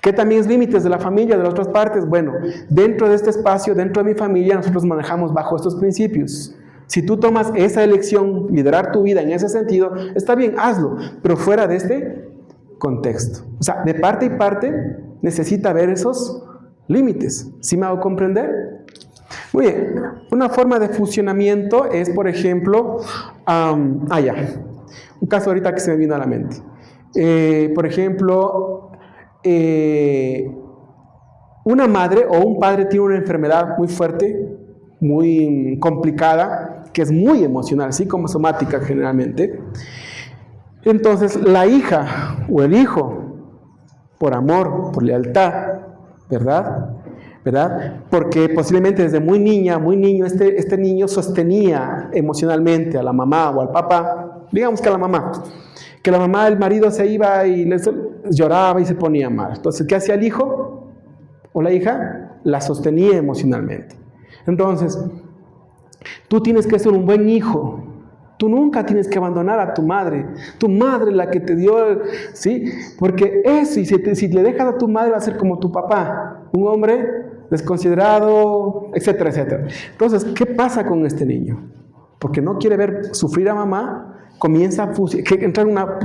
¿Qué también es límites de la familia, de las otras partes? Bueno, dentro de este espacio, dentro de mi familia, nosotros manejamos bajo estos principios. Si tú tomas esa elección, liderar tu vida en ese sentido, está bien, hazlo, pero fuera de este contexto. O sea, de parte y parte necesita haber esos límites. ¿Sí me hago comprender? Muy bien, una forma de fusionamiento es, por ejemplo, un caso ahorita que se me vino a la mente. Por ejemplo, una madre o un padre tiene una enfermedad muy fuerte, muy complicada, que es muy emocional, psicosomática generalmente. Entonces la hija o el hijo, por amor, por lealtad, ¿verdad? Porque posiblemente desde muy niña, muy niño, este niño sostenía emocionalmente a la mamá o al papá, digamos que a la mamá, que la mamá, el marido se iba y lloraba y se ponía mal. Entonces, ¿qué hacía el hijo o la hija? La sostenía emocionalmente. Entonces, tú tienes que ser un buen hijo. Tú nunca tienes que abandonar a tu madre la que te dio, ¿sí? Porque eso, y si le dejas a tu madre va a ser como tu papá, un hombre desconsiderado, etcétera, etcétera. Entonces, ¿qué pasa con este niño? Porque no quiere ver sufrir a mamá, comienza a entrar en una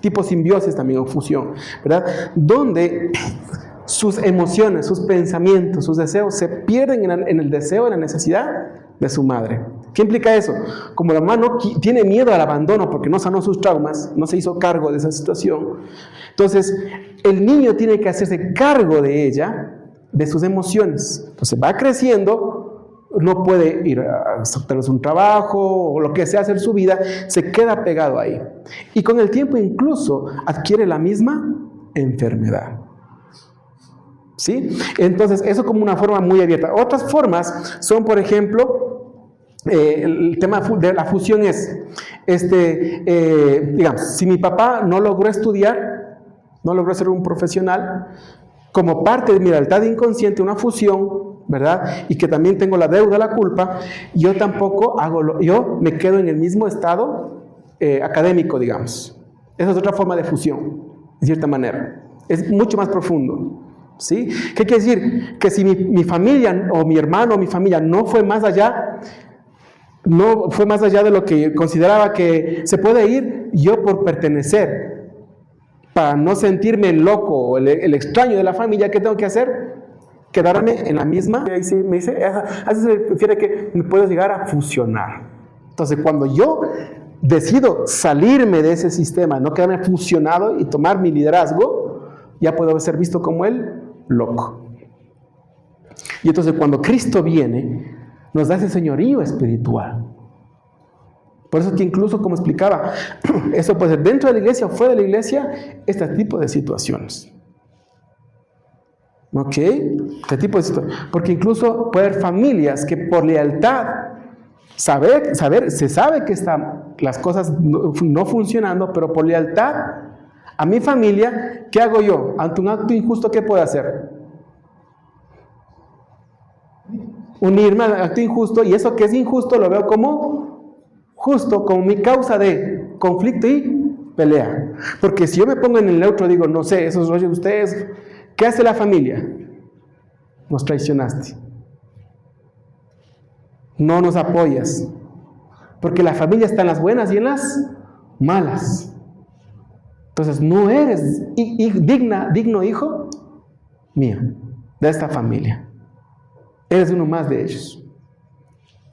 tipo simbiosis también, o fusión, ¿verdad? Donde sus emociones, sus pensamientos, sus deseos se pierden en el deseo, en la necesidad de su madre. ¿Qué implica eso? Como la mamá no tiene miedo al abandono porque no sanó sus traumas, no se hizo cargo de esa situación, entonces el niño tiene que hacerse cargo de ella, de sus emociones. Entonces va creciendo, no puede ir a hacer un trabajo o lo que sea, hacer su vida, se queda pegado ahí. Y con el tiempo incluso adquiere la misma enfermedad. ¿Sí? Entonces, eso como una forma muy abierta. Otras formas son, por ejemplo, el tema de la fusión es, digamos, si mi papá no logró estudiar, no logró ser un profesional, como parte de mi lealtad inconsciente, una fusión, ¿verdad? Y que también tengo la deuda, la culpa, yo tampoco yo me quedo en el mismo estado académico, digamos. Esa es otra forma de fusión, de cierta manera. Es mucho más profundo. ¿Sí? ¿Qué quiere decir? Que si mi familia o mi hermano o mi familia no fue más allá de lo que consideraba que se puede ir, yo por pertenecer, para no sentirme loco o el extraño de la familia, ¿qué tengo que hacer? Quedarme en la misma. Y ahí sí me dice, así se refiere que me puedo llegar a fusionar. Entonces, cuando yo decido salirme de ese sistema, no quedarme fusionado y tomar mi liderazgo, ya puedo ser visto como el loco. Y entonces cuando Cristo viene, nos da ese señorío espiritual. Por eso que incluso, como explicaba, eso puede ser dentro de la iglesia o fuera de la iglesia, este tipo de situaciones. ¿Ok? Este tipo de situaciones. Porque incluso puede haber familias que por lealtad, se sabe que las cosas no funcionando, pero por lealtad a mi familia, ¿qué hago yo? Ante un acto injusto, ¿qué puedo hacer? Unirme al acto injusto, y eso que es injusto lo veo como justo, como mi causa de conflicto y pelea. Porque si yo me pongo en el neutro, digo, no sé, esos rollos de ustedes, ¿qué hace la familia? Nos traicionaste. No nos apoyas. Porque la familia está en las buenas y en las malas. Entonces, no eres digno hijo mío, de esta familia. Eres uno más de ellos.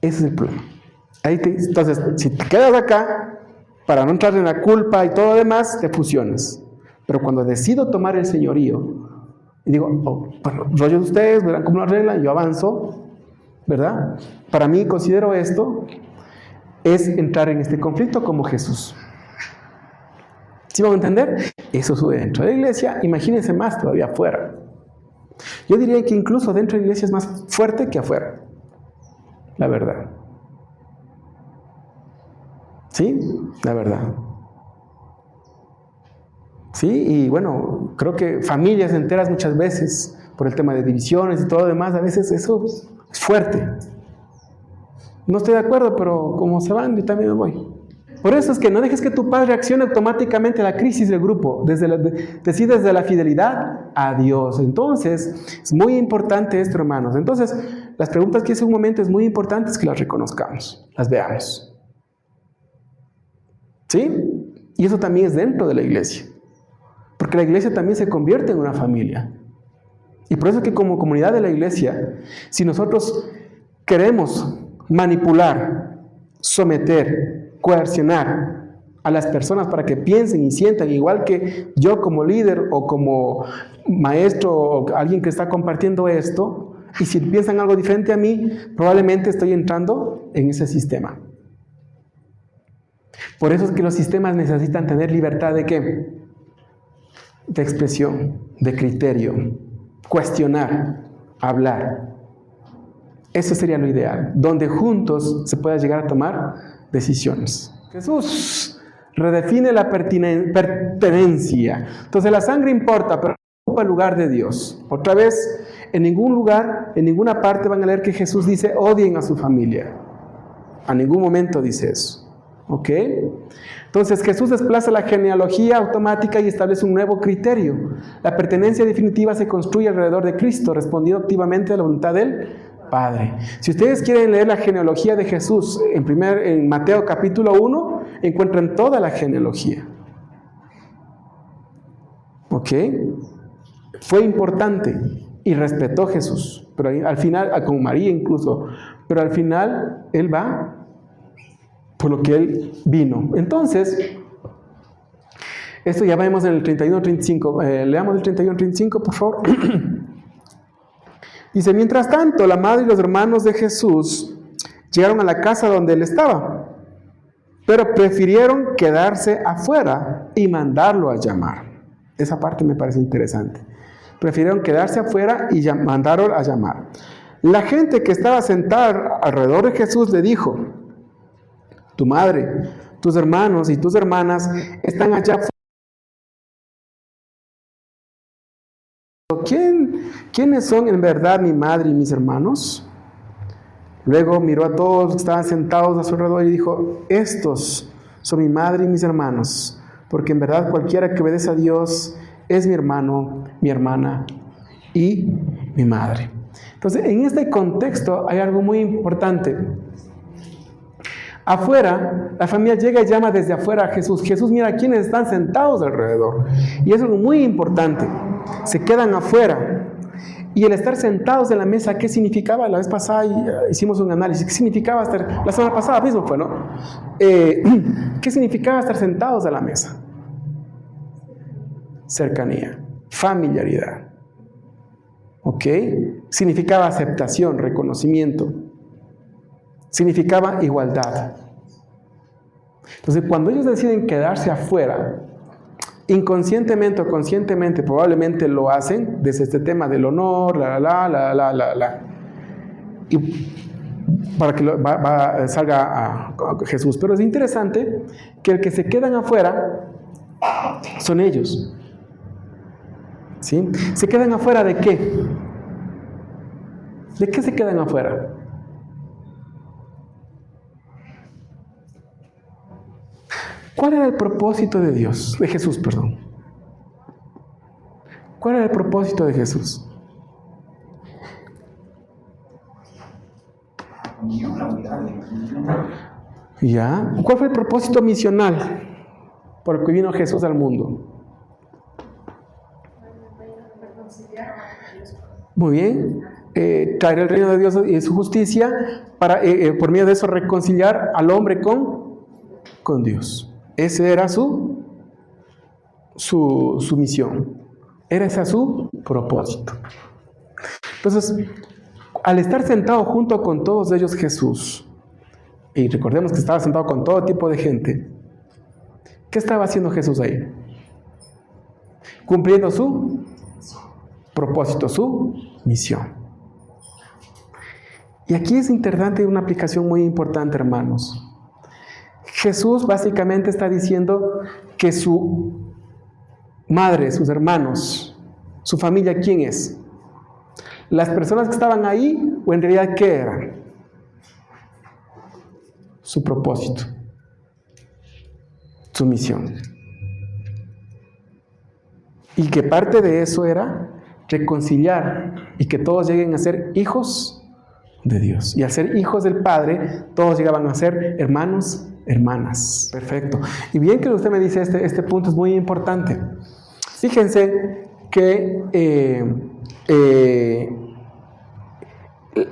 Ese es el problema. Entonces, si te quedas acá, para no entrar en la culpa y todo lo demás, te fusionas. Pero cuando decido tomar el señorío, y digo, bueno, rollo de ustedes, verán cómo lo arreglan, yo avanzo, ¿verdad? Para mí, considero esto, es entrar en este conflicto como Jesús. ¿Sí vamos a entender? Eso sube dentro de la iglesia, imagínense más todavía afuera. Yo diría que incluso dentro de la iglesia es más fuerte que afuera, la verdad. ¿Sí? La verdad. Sí, y bueno, creo que familias enteras muchas veces, por el tema de divisiones y todo lo demás, a veces eso es fuerte. No estoy de acuerdo, pero como se van, yo también me voy. Por eso es que no dejes que tu padre reaccione automáticamente a la crisis del grupo, desde la fidelidad a Dios. Entonces, es muy importante esto, hermanos. Entonces, las preguntas que hice un momento es muy importante que las reconozcamos, las veamos. ¿Sí? Y eso también es dentro de la iglesia. Porque la iglesia también se convierte en una familia. Y por eso es que como comunidad de la iglesia, si nosotros queremos manipular, someter, coercionar a las personas para que piensen y sientan igual que yo como líder o como maestro o alguien que está compartiendo esto, Y si piensan algo diferente a mí, probablemente estoy entrando en ese sistema. Por eso es que los sistemas necesitan tener libertad ¿de qué? De expresión, de criterio, cuestionar, hablar. Eso sería lo ideal, donde juntos se pueda llegar a tomar decisiones. Jesús redefine la pertenencia. Entonces la sangre importa, pero no ocupa el lugar de Dios. Otra vez, en ningún lugar, en ninguna parte van a leer que Jesús dice odien a su familia. A ningún momento dice eso. ¿Ok? Entonces Jesús desplaza la genealogía automática y establece un nuevo criterio. La pertenencia definitiva se construye alrededor de Cristo, respondiendo activamente a la voluntad del Padre. Si ustedes quieren leer la genealogía de Jesús en Mateo capítulo 1, encuentran toda la genealogía. ¿Ok? Fue importante y respetó a Jesús, pero al final, con María incluso, pero al final Él va por lo que Él vino. Entonces, esto ya vemos en el 31-35. Leamos el 31-35, por favor. Dice, mientras tanto, la madre y los hermanos de Jesús llegaron a la casa donde Él estaba, pero prefirieron quedarse afuera y mandarlo a llamar. Esa parte me parece interesante. Prefirieron quedarse afuera y mandarlo a llamar. La gente que estaba sentada alrededor de Jesús le dijo, tu madre, tus hermanos y tus hermanas están allá afuera. ¿Quiénes son en verdad mi madre y mis hermanos? Luego miró a todos los que estaban sentados a su alrededor y dijo, estos son mi madre y mis hermanos, porque en verdad cualquiera que obedece a Dios es mi hermano, mi hermana y mi madre. Entonces, en este contexto hay algo muy importante. Afuera, la familia llega y llama desde afuera a Jesús. Jesús mira a quienes están sentados alrededor. Y es algo muy importante. Se quedan afuera. Y el estar sentados en la mesa, ¿qué significaba? La vez pasada hicimos un análisis. ¿Qué significaba estar? La semana pasada mismo fue, ¿no? ¿Qué significaba estar sentados a la mesa? Cercanía, familiaridad. ¿Ok? Significaba aceptación, reconocimiento. Significaba igualdad. Entonces, cuando ellos deciden quedarse afuera, inconscientemente o conscientemente, probablemente lo hacen desde este tema del honor, y para que salga a Jesús. Pero es interesante que el que se quedan afuera son ellos. ¿Sí? ¿Se quedan afuera de qué? ¿De qué se quedan afuera? ¿Cuál era el propósito de Dios? De Jesús, perdón. ¿Cuál era el propósito de Jesús? ¿Ya? ¿Cuál fue el propósito misional por el que vino Jesús al mundo? Muy bien. Traer el reino de Dios y su justicia para, por medio de eso, reconciliar al hombre con Dios. Ese era su misión. Era ese su propósito. Entonces, al estar sentado junto con todos ellos Jesús, y recordemos que estaba sentado con todo tipo de gente, ¿qué estaba haciendo Jesús ahí? Cumpliendo su propósito, su misión. Y aquí es interesante una aplicación muy importante, hermanos. Jesús básicamente está diciendo que su madre, sus hermanos, su familia, ¿quién es? ¿Las personas que estaban ahí o en realidad qué eran? Su propósito, su misión. Y que parte de eso era reconciliar y que todos lleguen a ser hijos de Dios. Y al ser hijos del Padre, todos llegaban a ser hermanos, hermanas. Perfecto. Y bien que usted me dice, este punto es muy importante. Fíjense que,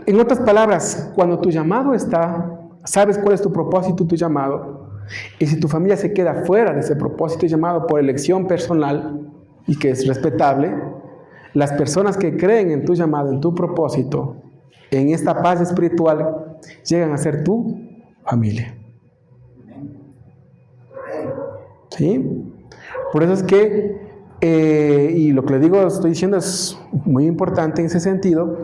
en otras palabras, cuando tu llamado está, sabes cuál es tu propósito, tu llamado, y si tu familia se queda fuera de ese propósito y llamado por elección personal, y que es respetable, las personas que creen en tu llamado, en tu propósito, en esta paz espiritual, llegan a ser tu familia. ¿Sí? Por eso es que, y lo que le digo, estoy diciendo es muy importante en ese sentido,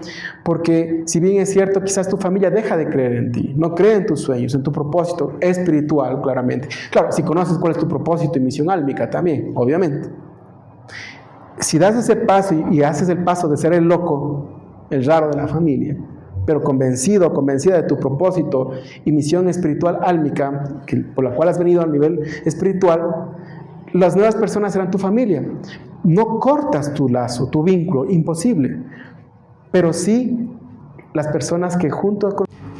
porque si bien es cierto, quizás tu familia deja de creer en ti, no cree en tus sueños, en tu propósito espiritual, claramente. Claro, si conoces cuál es tu propósito y misión álmica también, obviamente. Si das ese paso y haces el paso de ser el loco, el raro de la familia, pero convencido o convencida de tu propósito y misión espiritual álmica, por la cual has venido a nivel espiritual, las nuevas personas serán tu familia. No cortas tu lazo, tu vínculo, imposible. Pero sí las personas que juntos...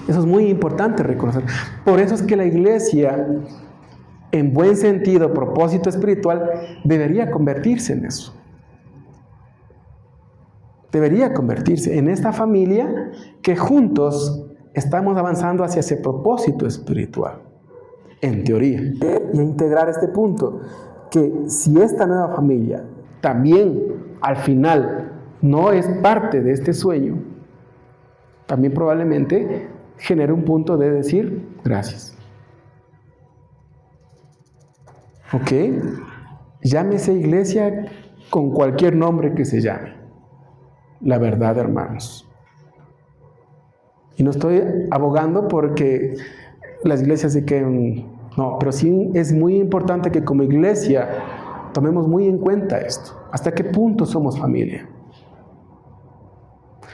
Eso es muy importante reconocer. Por eso es que la iglesia, en buen sentido, propósito espiritual, debería convertirse en eso. Debería convertirse en esta familia que juntos estamos avanzando hacia ese propósito espiritual, en teoría. Y a integrar este punto, que si esta nueva familia también al final no es parte de este sueño, también probablemente genere un punto de decir gracias. ¿Ok? Llámese iglesia con cualquier nombre que se llame. La verdad, hermanos. Y no estoy abogando porque las iglesias se queden... No, pero sí es muy importante que como iglesia tomemos muy en cuenta esto. ¿Hasta qué punto somos familia?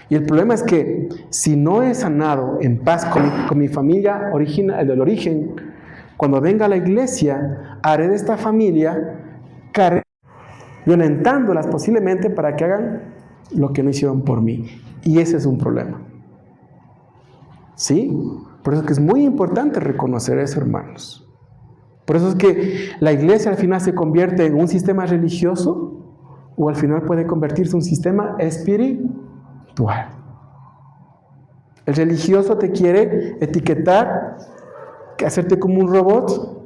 Y el problema es que si no he sanado en paz con mi familia del origen, cuando venga a la iglesia, haré de esta familia violentándolas posiblemente para que hagan lo que no hicieron por mí. Y ese es un problema. ¿Sí? Por eso es que es muy importante reconocer eso, hermanos. Por eso es que la iglesia al final se convierte en un sistema religioso o al final puede convertirse en un sistema espiritual. El religioso te quiere etiquetar, hacerte como un robot,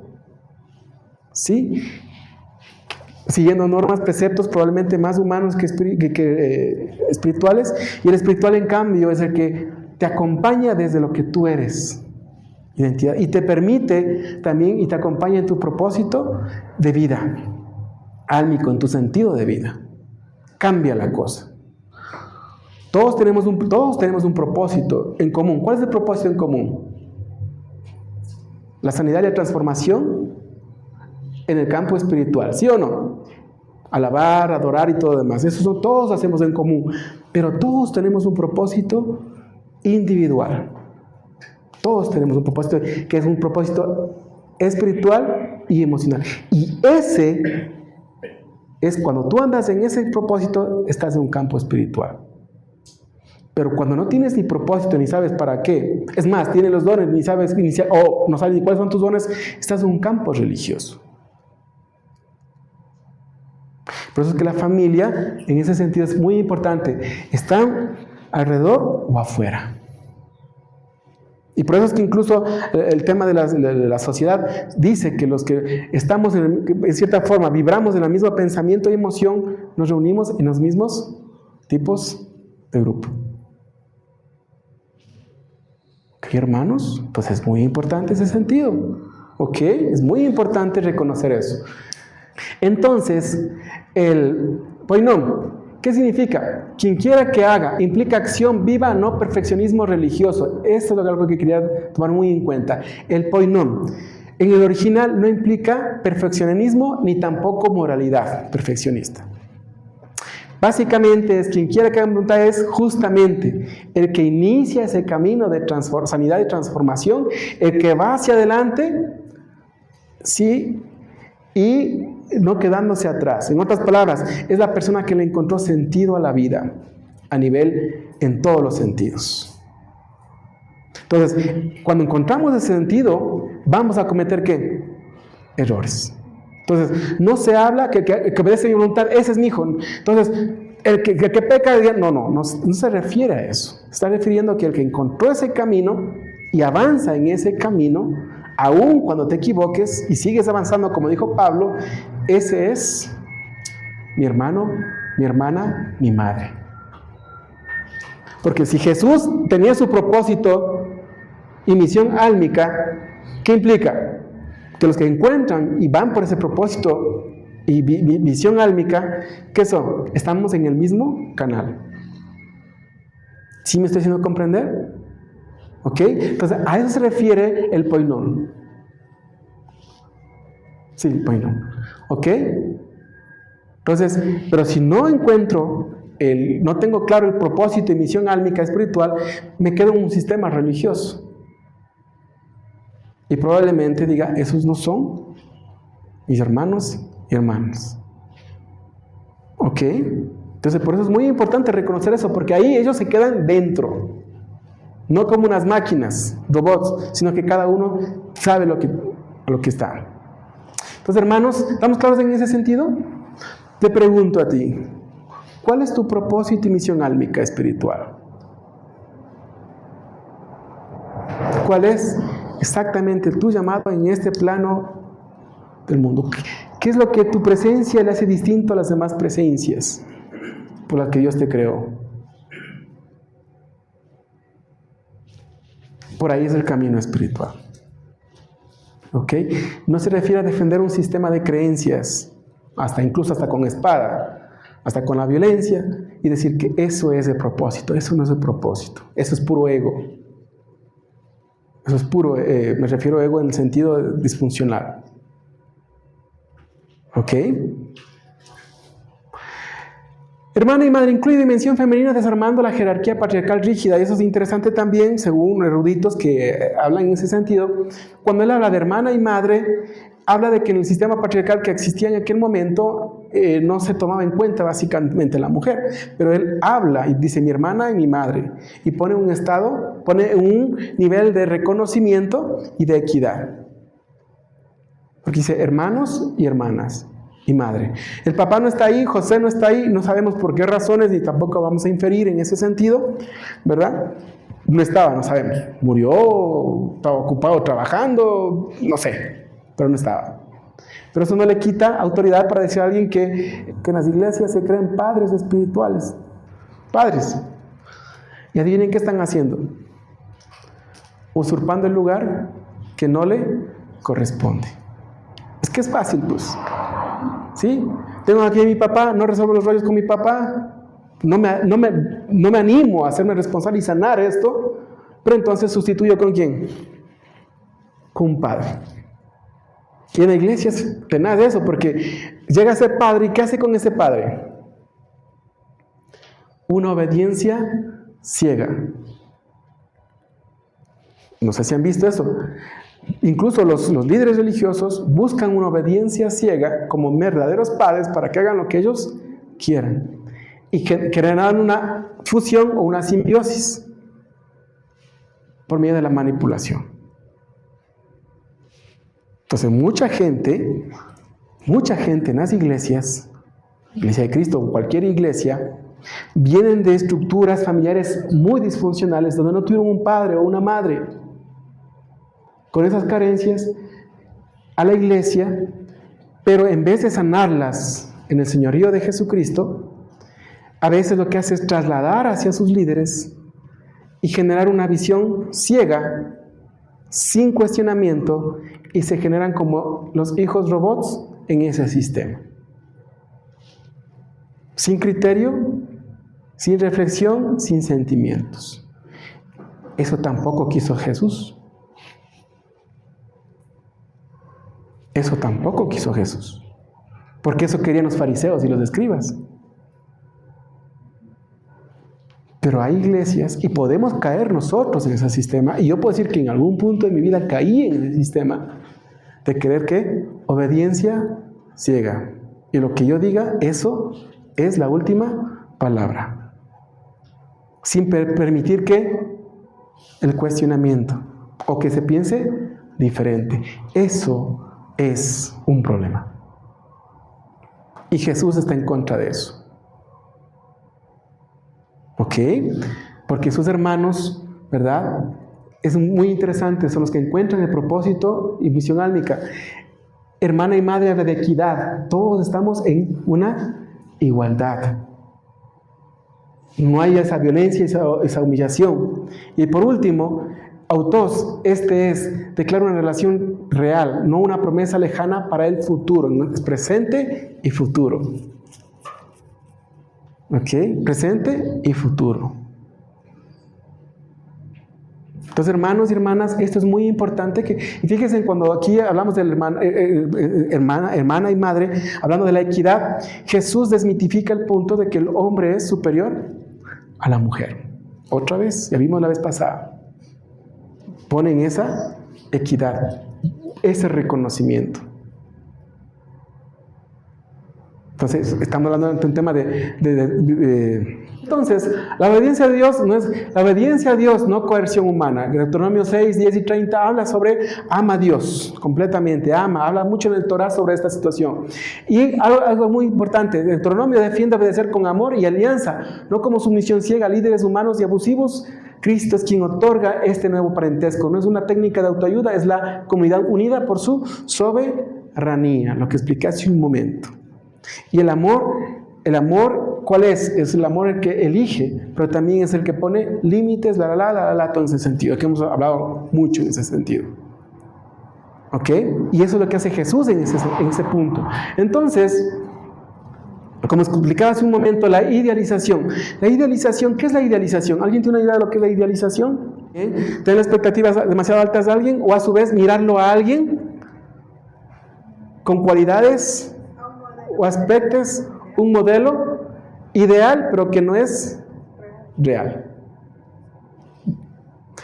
¿sí? Siguiendo normas, preceptos probablemente más humanos que espirituales, y el espiritual en cambio es el que te acompaña desde lo que tú eres, identidad, y te permite también y te acompaña en tu propósito de vida, álmico, en tu sentido de vida. Cambia la cosa. Todos tenemos un propósito en común. ¿Cuál es el propósito en común? La sanidad y la transformación en el campo espiritual, ¿sí o no? Alabar, adorar y todo lo demás. Eso todos hacemos en común. Pero todos tenemos un propósito individual. Todos tenemos un propósito que es un propósito espiritual y emocional. Y ese es cuando tú andas en ese propósito, estás en un campo espiritual. Pero cuando no tienes ni propósito ni sabes para qué, es más, tienes los dones, ni sabes, o no sabes ni cuáles son tus dones, estás en un campo religioso. Por eso es que la familia, en ese sentido, es muy importante. ¿Están alrededor o afuera? Y por eso es que incluso el tema de la sociedad dice que los que estamos, en cierta forma, vibramos en el mismo pensamiento y emoción, nos reunimos en los mismos tipos de grupo. ¿Ok, hermanos? Pues es muy importante ese sentido. ¿Ok? Es muy importante reconocer eso. Entonces, el poinom, ¿qué significa? Quien quiera que haga, implica acción viva, no perfeccionismo religioso. Esto es algo que quería tomar muy en cuenta. El poinom, en el original no implica perfeccionismo ni tampoco moralidad perfeccionista. Básicamente es quien quiera que haga voluntad, es justamente el que inicia ese camino de sanidad y transformación, el que va hacia adelante, sí, y no quedándose atrás. En otras palabras, es la persona que le encontró sentido a la vida, a nivel, en todos los sentidos. Entonces, cuando encontramos ese sentido, vamos a cometer ¿qué? Errores. Entonces, no se habla que obedece mi voluntad, ese es mi hijo. Entonces, el que peca, no se refiere a eso. Se está refiriendo a que el que encontró ese camino y avanza en ese camino, aún cuando te equivoques y sigues avanzando, como dijo Pablo, ese es mi hermano, mi hermana, mi madre. Porque si Jesús tenía su propósito y misión álmica, ¿qué implica? Que los que encuentran y van por ese propósito y visión álmica, ¿qué son? Estamos en el mismo canal. ¿Sí me estoy haciendo comprender? ¿Ok? Entonces, a eso se refiere el poinón. Sí, el poinón. ¿Ok? Entonces, pero si no encuentro, no tengo claro el propósito y misión álmica espiritual, me quedo en un sistema religioso. Y probablemente diga, esos no son mis hermanos y hermanas. ¿Ok? Entonces, por eso es muy importante reconocer eso, porque ahí ellos se quedan dentro. No como unas máquinas, robots, sino que cada uno sabe lo que está. Entonces, hermanos, ¿estamos claros en ese sentido? Te pregunto a ti, ¿cuál es tu propósito y misión álmica espiritual? ¿Cuál es exactamente tu llamado en este plano del mundo? ¿Qué es lo que tu presencia le hace distinto a las demás presencias por las que Dios te creó? Por ahí es el camino espiritual. ¿Ok? No se refiere a defender un sistema de creencias, incluso hasta con espada, hasta con la violencia, y decir que eso es el propósito. Eso no es el propósito. Eso es puro ego. Eso es puro, me refiero a ego en el sentido disfuncional. ¿Ok? Hermana y madre, incluye dimensión femenina desarmando la jerarquía patriarcal rígida. Y eso es interesante también, según eruditos que hablan en ese sentido. Cuando él habla de hermana y madre, habla de que en el sistema patriarcal que existía en aquel momento no se tomaba en cuenta básicamente la mujer. Pero él habla y dice mi hermana y mi madre. Y pone un nivel de reconocimiento y de equidad. Porque dice hermanos y hermanas. Y madre. El papá no está ahí, José no está ahí, no sabemos por qué razones y tampoco vamos a inferir en ese sentido, ¿verdad? No estaba, no sabemos. Murió, estaba ocupado trabajando, no sé, pero no estaba. Pero eso no le quita autoridad para decir a alguien que en las iglesias se creen padres espirituales. Padres. Y adivinen qué están haciendo. Usurpando el lugar que no le corresponde. Es que es fácil, pues. ¿Sí? Tengo aquí a mi papá, no resuelvo los rollos con mi papá, no me animo a hacerme responsable y sanar esto, pero entonces sustituyo ¿con quién? Con un padre. Y en la iglesia es tenaz eso, porque llega a ser padre, ¿y qué hace con ese padre? Una obediencia ciega. No sé si han visto eso. Incluso los líderes religiosos buscan una obediencia ciega como verdaderos padres para que hagan lo que ellos quieran y que crean una fusión o una simbiosis por medio de la manipulación. Entonces mucha gente en las iglesias, Iglesia de Cristo o cualquier iglesia, vienen de estructuras familiares muy disfuncionales donde no tuvieron un padre o una madre. Con esas carencias a la iglesia, pero en vez de sanarlas en el señorío de Jesucristo, a veces lo que hace es trasladar hacia sus líderes y generar una visión ciega, sin cuestionamiento, y se generan como los hijos robots en ese sistema. Sin criterio, sin reflexión, sin sentimientos. Eso tampoco quiso Jesús. Eso tampoco quiso Jesús. Porque eso querían los fariseos y los escribas. Pero hay iglesias y podemos caer nosotros en ese sistema. Y yo puedo decir que en algún punto de mi vida caí en ese sistema de querer que obediencia ciega. Y lo que yo diga, eso es la última palabra. Sin permitir que el cuestionamiento o que se piense diferente. Eso es un problema. Y Jesús está en contra de eso. ¿Ok? Porque sus hermanos, ¿verdad? Es muy interesante, son los que encuentran el propósito y misión álmica. Hermana y madre habla de equidad. Todos estamos en una igualdad. No hay esa violencia, esa humillación. Y por último, autos, declara una relación real, no una promesa lejana para el futuro, ¿no? Es presente y futuro. ¿Ok? Presente y futuro. Entonces, hermanos y hermanas, esto es muy importante. Y fíjense, cuando aquí hablamos de hermana y madre, hablando de la equidad, Jesús desmitifica el punto de que el hombre es superior a la mujer. Otra vez, ya vimos la vez pasada. Ponen esa equidad, ese reconocimiento. Entonces, estamos hablando de un tema Entonces, la obediencia a Dios no coerción humana. Deuteronomio 6, 10 y 30 habla sobre ama a Dios completamente, habla mucho en el Torah sobre esta situación. Y algo muy importante, Deuteronomio defiende obedecer con amor y alianza, no como sumisión ciega a líderes humanos y abusivos. Cristo es quien otorga este nuevo parentesco. No es una técnica de autoayuda, es la comunidad unida por su soberanía, lo que expliqué hace un momento. Y el amor, ¿cuál es? Es el amor el que elige, pero también es el que pone límites, todo en ese sentido, que hemos hablado mucho en ese sentido. ¿Ok? Y eso es lo que hace Jesús en ese punto. Entonces, como explicaba hace un momento, la idealización. La idealización, ¿qué es la idealización? ¿Alguien tiene una idea de lo que es la idealización? ¿Tener expectativas demasiado altas de alguien? O a su vez, mirarlo a alguien con cualidades o aspectos, un modelo ideal, pero que no es real.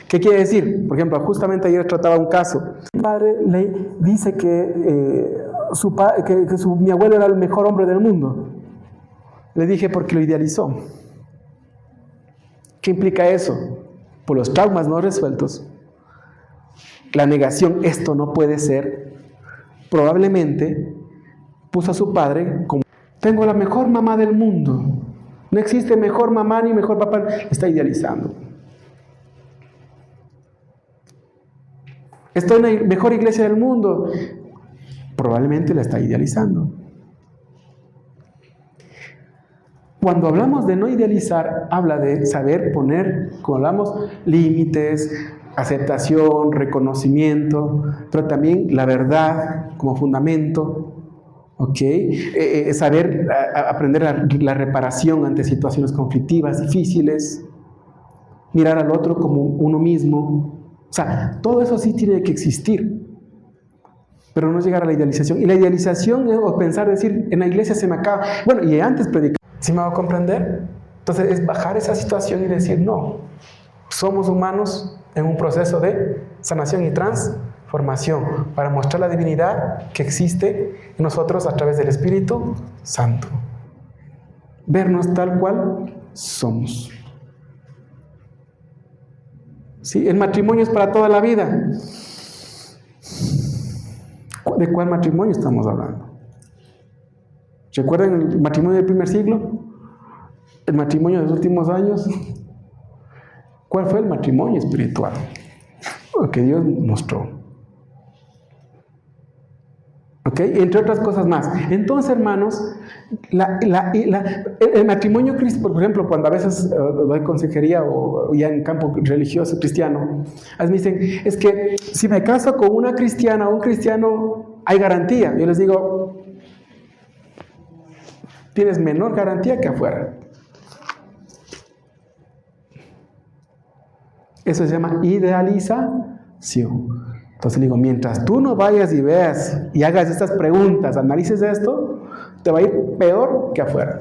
¿Qué quiere decir? Por ejemplo, justamente ayer trataba un caso. Mi padre le dice que mi abuelo era el mejor hombre del mundo. Le dije, porque lo idealizó. ¿Qué implica eso? Por los traumas no resueltos, la negación, esto no puede ser, probablemente puso a su padre como: tengo la mejor mamá del mundo, no existe mejor mamá ni mejor papá. Está idealizando. Estoy en la mejor iglesia del mundo, probablemente la está idealizando. Cuando hablamos de no idealizar, habla de saber poner, como hablamos, límites, aceptación, reconocimiento, pero también la verdad como fundamento. ¿Ok? Saber aprender la reparación ante situaciones conflictivas, difíciles, mirar al otro como uno mismo. O sea, todo eso sí tiene que existir, pero no llegar a la idealización. Y la idealización es pensar, decir, en la iglesia se me acaba. Bueno, y antes predicar. ¿Sí me va a comprender? Entonces es bajar esa situación y decir, no, somos humanos en un proceso de sanación y transformación para mostrar la divinidad que existe en nosotros a través del Espíritu Santo. Vernos tal cual somos. ¿Sí? El matrimonio es para toda la vida. ¿De cuál matrimonio estamos hablando? ¿Recuerdan el matrimonio del primer siglo? ¿El matrimonio de los últimos años? ¿Cuál fue el matrimonio espiritual? Lo que Dios mostró. ¿Ok? Entre otras cosas más. Entonces, hermanos, el matrimonio cristiano, por ejemplo, cuando a veces doy consejería o ya en campo religioso cristiano, a veces me dicen, es que si me caso con una cristiana o un cristiano, hay garantía. Yo les digo, tienes menor garantía que afuera. Eso se llama idealización. Entonces digo, mientras tú no vayas y veas y hagas estas preguntas, analices esto, te va a ir peor que afuera.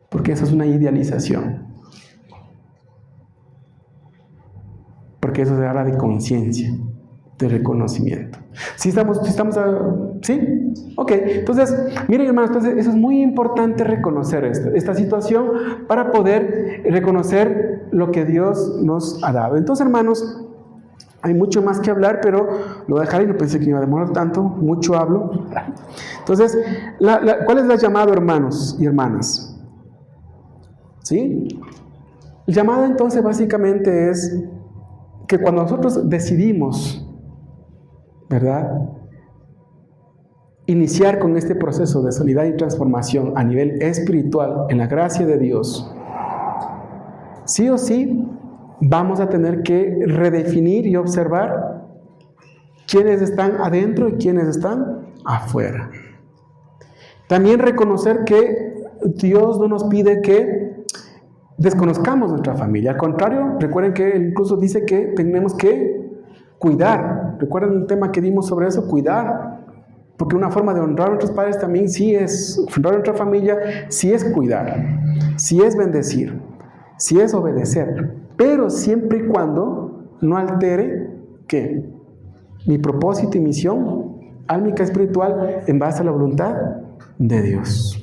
Porque eso es una idealización. Porque eso se habla de conciencia, de reconocimiento. ¿Sí estamos, ¿sí? Ok, entonces, miren hermanos, entonces eso es muy importante reconocer esta situación para poder reconocer lo que Dios nos ha dado. Entonces, hermanos, hay mucho más que hablar, pero lo voy a dejar y no pensé que me iba a demorar tanto, mucho hablo. Entonces, ¿cuál es el llamado, hermanos y hermanas? ¿Sí? El llamado entonces básicamente es que cuando nosotros decidimos, ¿verdad?, iniciar con este proceso de sanidad y transformación a nivel espiritual, en la gracia de Dios, sí o sí vamos a tener que redefinir y observar quiénes están adentro y quiénes están afuera. También reconocer que Dios no nos pide que desconozcamos nuestra familia. Al contrario, recuerden que Él incluso dice que tenemos que cuidar. ¿Recuerdan un tema que dimos sobre eso? Cuidar. Porque una forma de honrar a nuestros padres también sí es, honrar a nuestra familia, sí es cuidar, sí es bendecir, sí es obedecer. Pero siempre y cuando no altere, ¿qué? Mi propósito y misión álmica espiritual en base a la voluntad de Dios.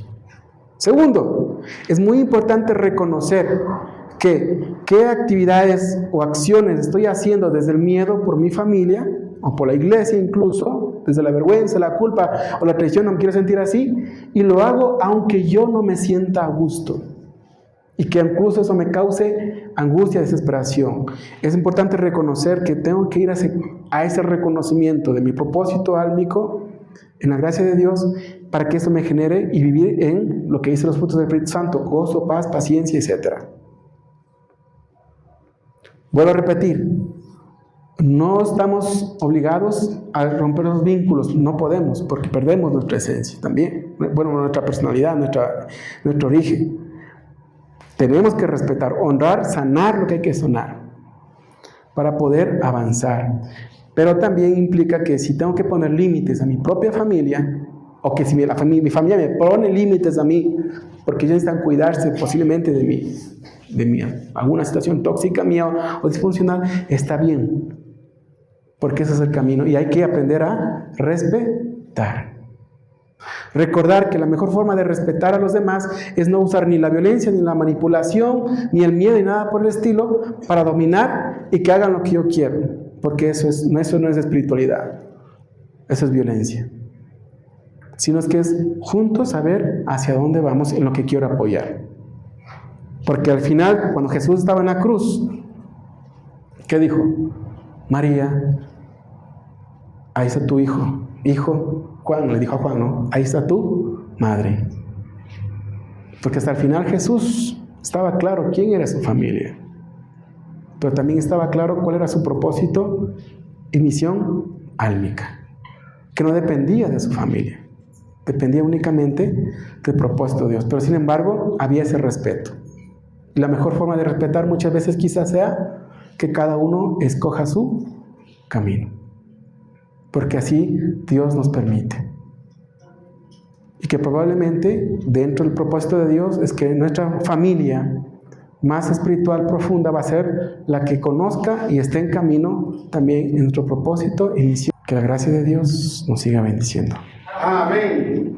Segundo, es muy importante reconocer que qué actividades o acciones estoy haciendo desde el miedo por mi familia o por la iglesia incluso, desde la vergüenza, la culpa o la traición, no me quiero sentir así, y lo hago aunque yo no me sienta a gusto y que incluso eso me cause angustia, desesperación. Es importante reconocer que tengo que ir a ese reconocimiento de mi propósito álmico en la gracia de Dios para que eso me genere y vivir en lo que dice los frutos del Espíritu Santo: gozo, paz, paciencia, etc. Vuelvo a repetir, no estamos obligados a romper los vínculos, no podemos, porque perdemos nuestra esencia también, bueno, nuestra personalidad, nuestro origen. Tenemos que respetar, honrar, sanar lo que hay que sanar para poder avanzar. Pero también implica que si tengo que poner límites a mi propia familia, o que si mi familia me pone límites a mí, porque ellos necesitan cuidarse posiblemente de mí, alguna situación tóxica mía o disfuncional, está bien, porque ese es el camino y hay que aprender a respetar. Recordar que la mejor forma de respetar a los demás es no usar ni la violencia, ni la manipulación, ni el miedo, ni nada por el estilo para dominar y que hagan lo que yo quiero, porque eso no es espiritualidad, eso es violencia. Sino es que es juntos saber hacia dónde vamos en lo que quiero apoyar. Porque al final, cuando Jesús estaba en la cruz, ¿qué dijo? María, ahí está tu hijo. Hijo, Juan, le dijo a Juan, ¿no? Ahí está tu madre. Porque hasta el final Jesús estaba claro quién era su familia. Pero también estaba claro cuál era su propósito y misión álmica. Que no dependía de su familia. Dependía únicamente del propósito de Dios. Pero sin embargo, había ese respeto. Y la mejor forma de respetar muchas veces quizás sea que cada uno escoja su camino. Porque así Dios nos permite. Y que probablemente dentro del propósito de Dios es que nuestra familia más espiritual profunda va a ser la que conozca y esté en camino también en nuestro propósito y misión. Que la gracia de Dios nos siga bendiciendo. Amén.